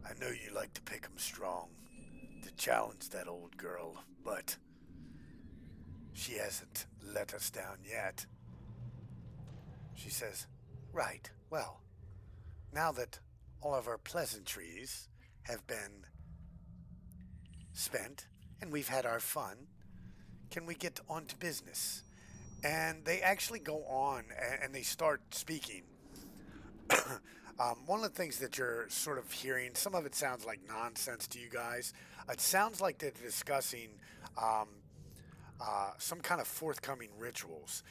I know you like to pick 'em strong, to challenge that old girl, but she hasn't let us down yet." She says, "Right, well, now that all of our pleasantries have been spent and we've had our fun, can we get on to business?" And they actually go on and they start speaking. One of the things that you're sort of hearing, some of it sounds like nonsense to you guys. It sounds like they're discussing some kind of forthcoming rituals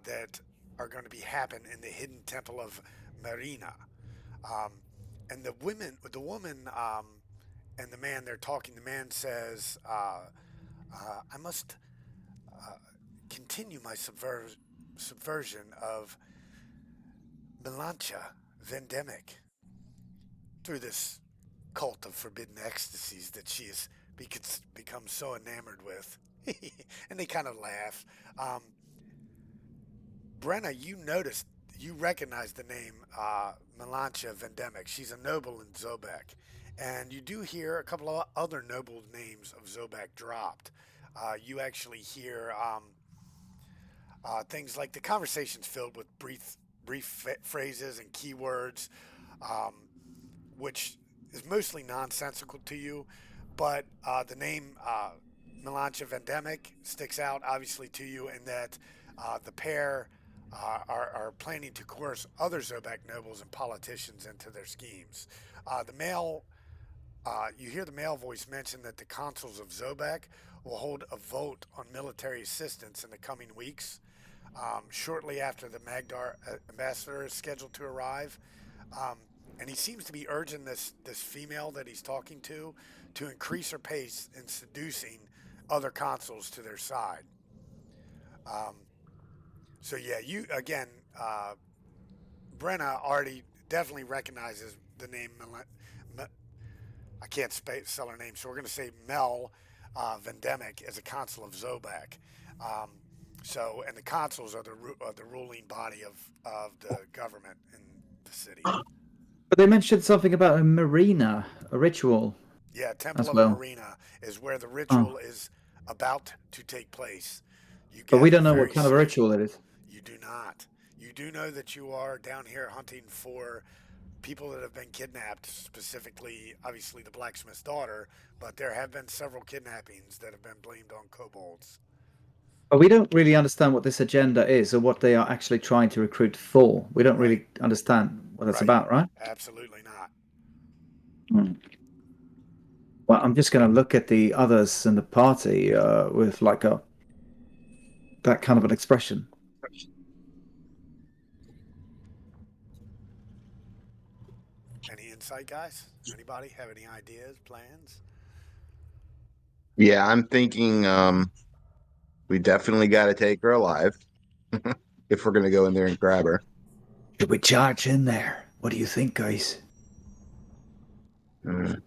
that are going to be happen in the hidden temple of Marina. Um, and the woman, and the man they're talking. The man says, "I must uh, continue my subversion of Melancha Vendemic through this cult of forbidden ecstasies that she has become so enamored with." And they kind of laugh. Um, Brenne, you recognize the name Melancha Vendemic. She's a noble in Zobek. And you do hear a couple of other noble names of Zobek dropped. You actually hear things like the conversation's filled with brief phrases and keywords, um, which is mostly nonsensical to you. But the name Melancha Vendemic sticks out obviously to you in that the pair are planning to coerce other Zobek nobles and politicians into their schemes. The male You hear the male voice mention that the consuls of Zobek will hold a vote on military assistance in the coming weeks, shortly after the Magdar ambassador is scheduled to arrive. Um, and he seems to be urging this female that he's talking to increase her pace in seducing other consuls to their side. Um, so yeah, you again, uh, Brenna already definitely recognizes the name. I can't spell her name, so we're going to say Mel Vendemic as a consul of Zobek. Um, and the consuls are the ruling body of the government in the city. But they mentioned something about a marina, a ritual Yeah, Temple as of well. Marina is where the Oh, ritual is about to take place. You but we gather don't know what very kind of a soon. ritual it is. You do not. You do know that you are down here hunting for people that have been kidnapped, specifically, obviously, the blacksmith's daughter, but there have been several kidnappings that have been blamed on kobolds. But we don't really understand what this agenda is or what they are actually trying to recruit for. We don't Right, really understand what that's right. about, right? Absolutely not. Hmm. Well, I'm just going to look at the others in the party with like a that kind of an expression. Any insight, guys? Anybody have any ideas, plans? Yeah, I'm thinking we definitely got to take her alive if we're gonna go in there and grab her. Should we charge in there? What do you think, guys? Mm.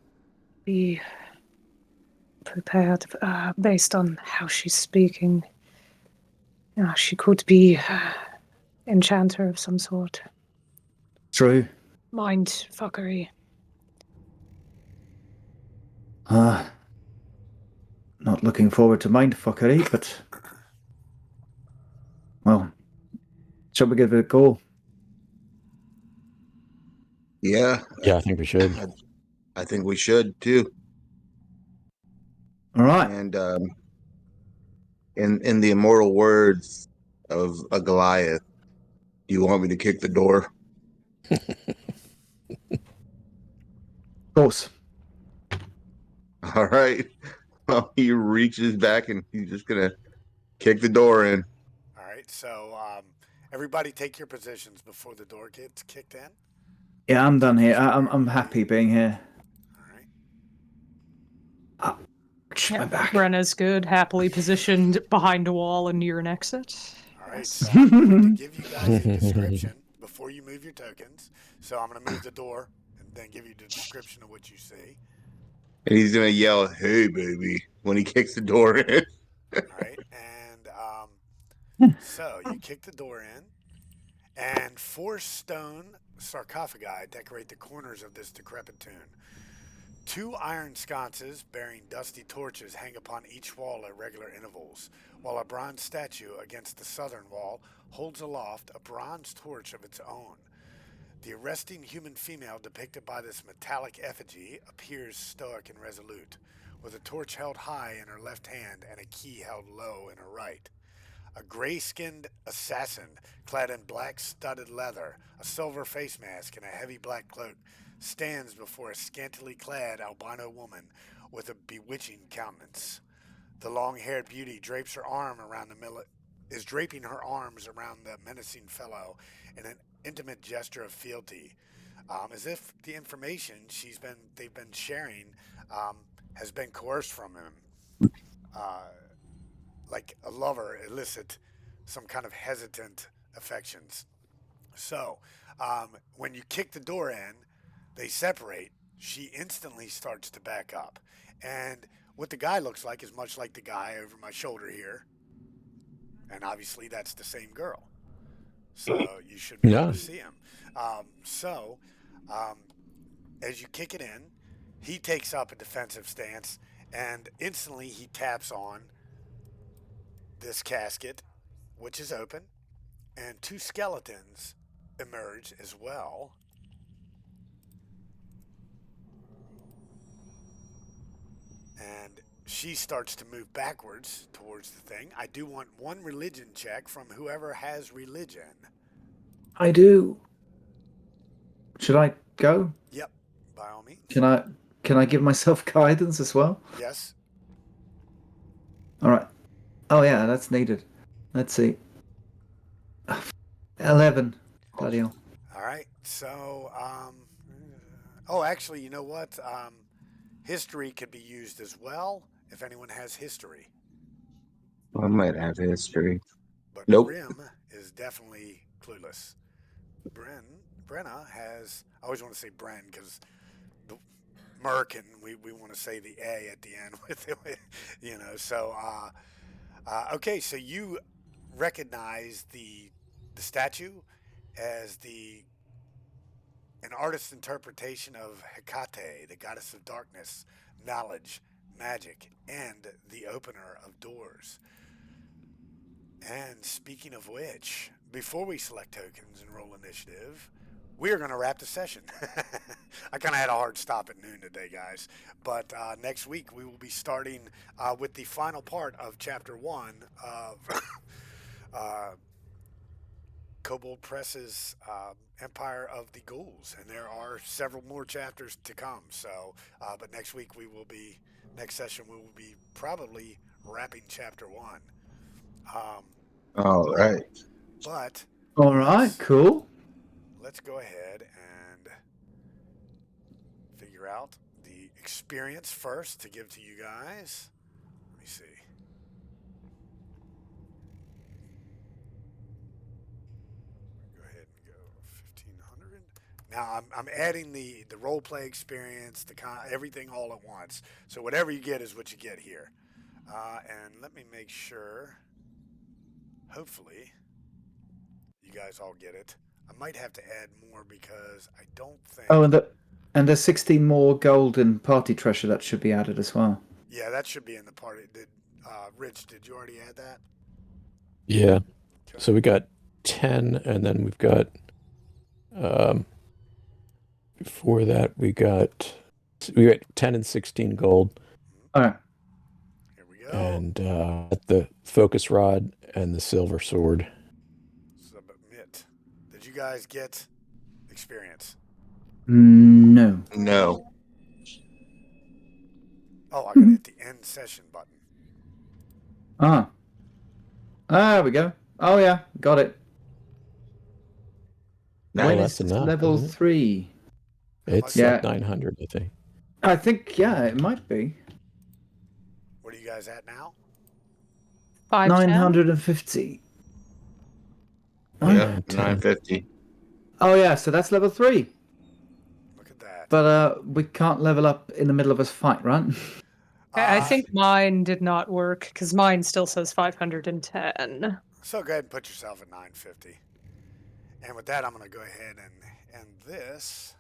Be prepared based on how she's speaking. She could be enchanter of some sort. True. Mind fuckery. Uh, not looking forward to mindfuckery, but well, shall we give it a go? Yeah, Yeah, I think we should. I think we should too. All right. And in the immortal words of a Goliath, do you want me to kick the door? Of course. All right. Well, he reaches back and he's just gonna kick the door in. All right, so everybody take your positions before the door gets kicked in. Yeah, I'm done here. So I'm happy being here. all right. Ouch, Yeah, my back. Brenna's good, happily positioned behind a wall and near an exit. All right, Yes. so I'm going to give you guys a description before you move your tokens. So I'm going to move the door and then give you the description of what you see. And he's gonna yell, "Hey, baby!" when he kicks the door in. All right, and so you kick the door in, and 4 stone sarcophagi decorate the corners of this decrepit tomb. 2 iron sconces bearing dusty torches hang upon each wall at regular intervals, while a bronze statue against the southern wall holds aloft a bronze torch of its own. The arresting human female depicted by this metallic effigy appears stoic and resolute, with a torch held high in her left hand and a key held low in her right. A gray-skinned assassin, clad in black studded leather, a silver face mask, and a heavy black cloak, stands before a scantily clad albino woman with a bewitching countenance. The long-haired beauty drapes her arm around is draping her arms around the menacing fellow in an intimate gesture of fealty, as if the information they've been sharing has been coerced from him, uh, like a lover elicit some kind of hesitant affections. So, when you kick the door in, they separate. She instantly starts to back up. And what the guy looks like is much like the guy over my shoulder here. And obviously, that's the same girl. So, you should be able Yeah. to see him. So, um, as you kick it in, he takes up a defensive stance and instantly he taps on this casket, which is open, and two skeletons emerge as well. And she starts to move backwards towards the thing. I do want one religion check from whoever has religion. I do. Should I go? Yep, by all means. Can I give myself guidance as well? Yes. All right. Oh yeah, that's needed. Let's see. 11. Bloody hell. All right. So, oh, actually, you know what? History could be used as well if anyone has history. I might have history. But Nope. Rhym is definitely clueless. Brenne has. I always want to say Brenne because the Merkin, we want to say the A at the end with it, you know. So, okay, so you recognize the statue as an artist's interpretation of Hecate, the goddess of darkness, knowledge, magic, and the opener of doors. And speaking of which, before we select tokens and roll initiative, we are going to wrap the session. I kind of had a hard stop at noon today, guys. But next week we will be starting with the final part of Chapter 1 of Kobold Press's Empire of the Ghouls. And there are several more chapters to come. So, but next session we will be probably wrapping Chapter 1. All right. But All right, cool. let's go ahead and figure out the experience first to give to you guys. Let me see. Go ahead and go 1,500. Now I'm adding the role play experience, everything all at once. So whatever you get is what you get here. And let me make sure. Hopefully, you guys all get it. I might have to add more because I don't think. Oh, and there's 16 more gold and party treasure that should be added as well. Yeah, that should be in the party. Rich, did you already add that? Yeah. Okay. So we got 10, and then we've got before that we got 10 and 16 gold. All right. Here we go. And the focus rod and the silver sword. Submit. Did you guys get experience? No. No. Oh, I gotta hit the end session button. There we go. Oh yeah, got it. Well, When that's is enough, level isn't it? 3? It's Yeah. like 900, I think. I think it might be What are you guys at now? 510? 950. Oh, Yep. 910. 950. Oh yeah, so that's level 3. Look at that. But we can't level up in the middle of a fight, right? I think mine did not work because mine still says 510. So go ahead and put yourself at 950. And with that, I'm going to go ahead and end this.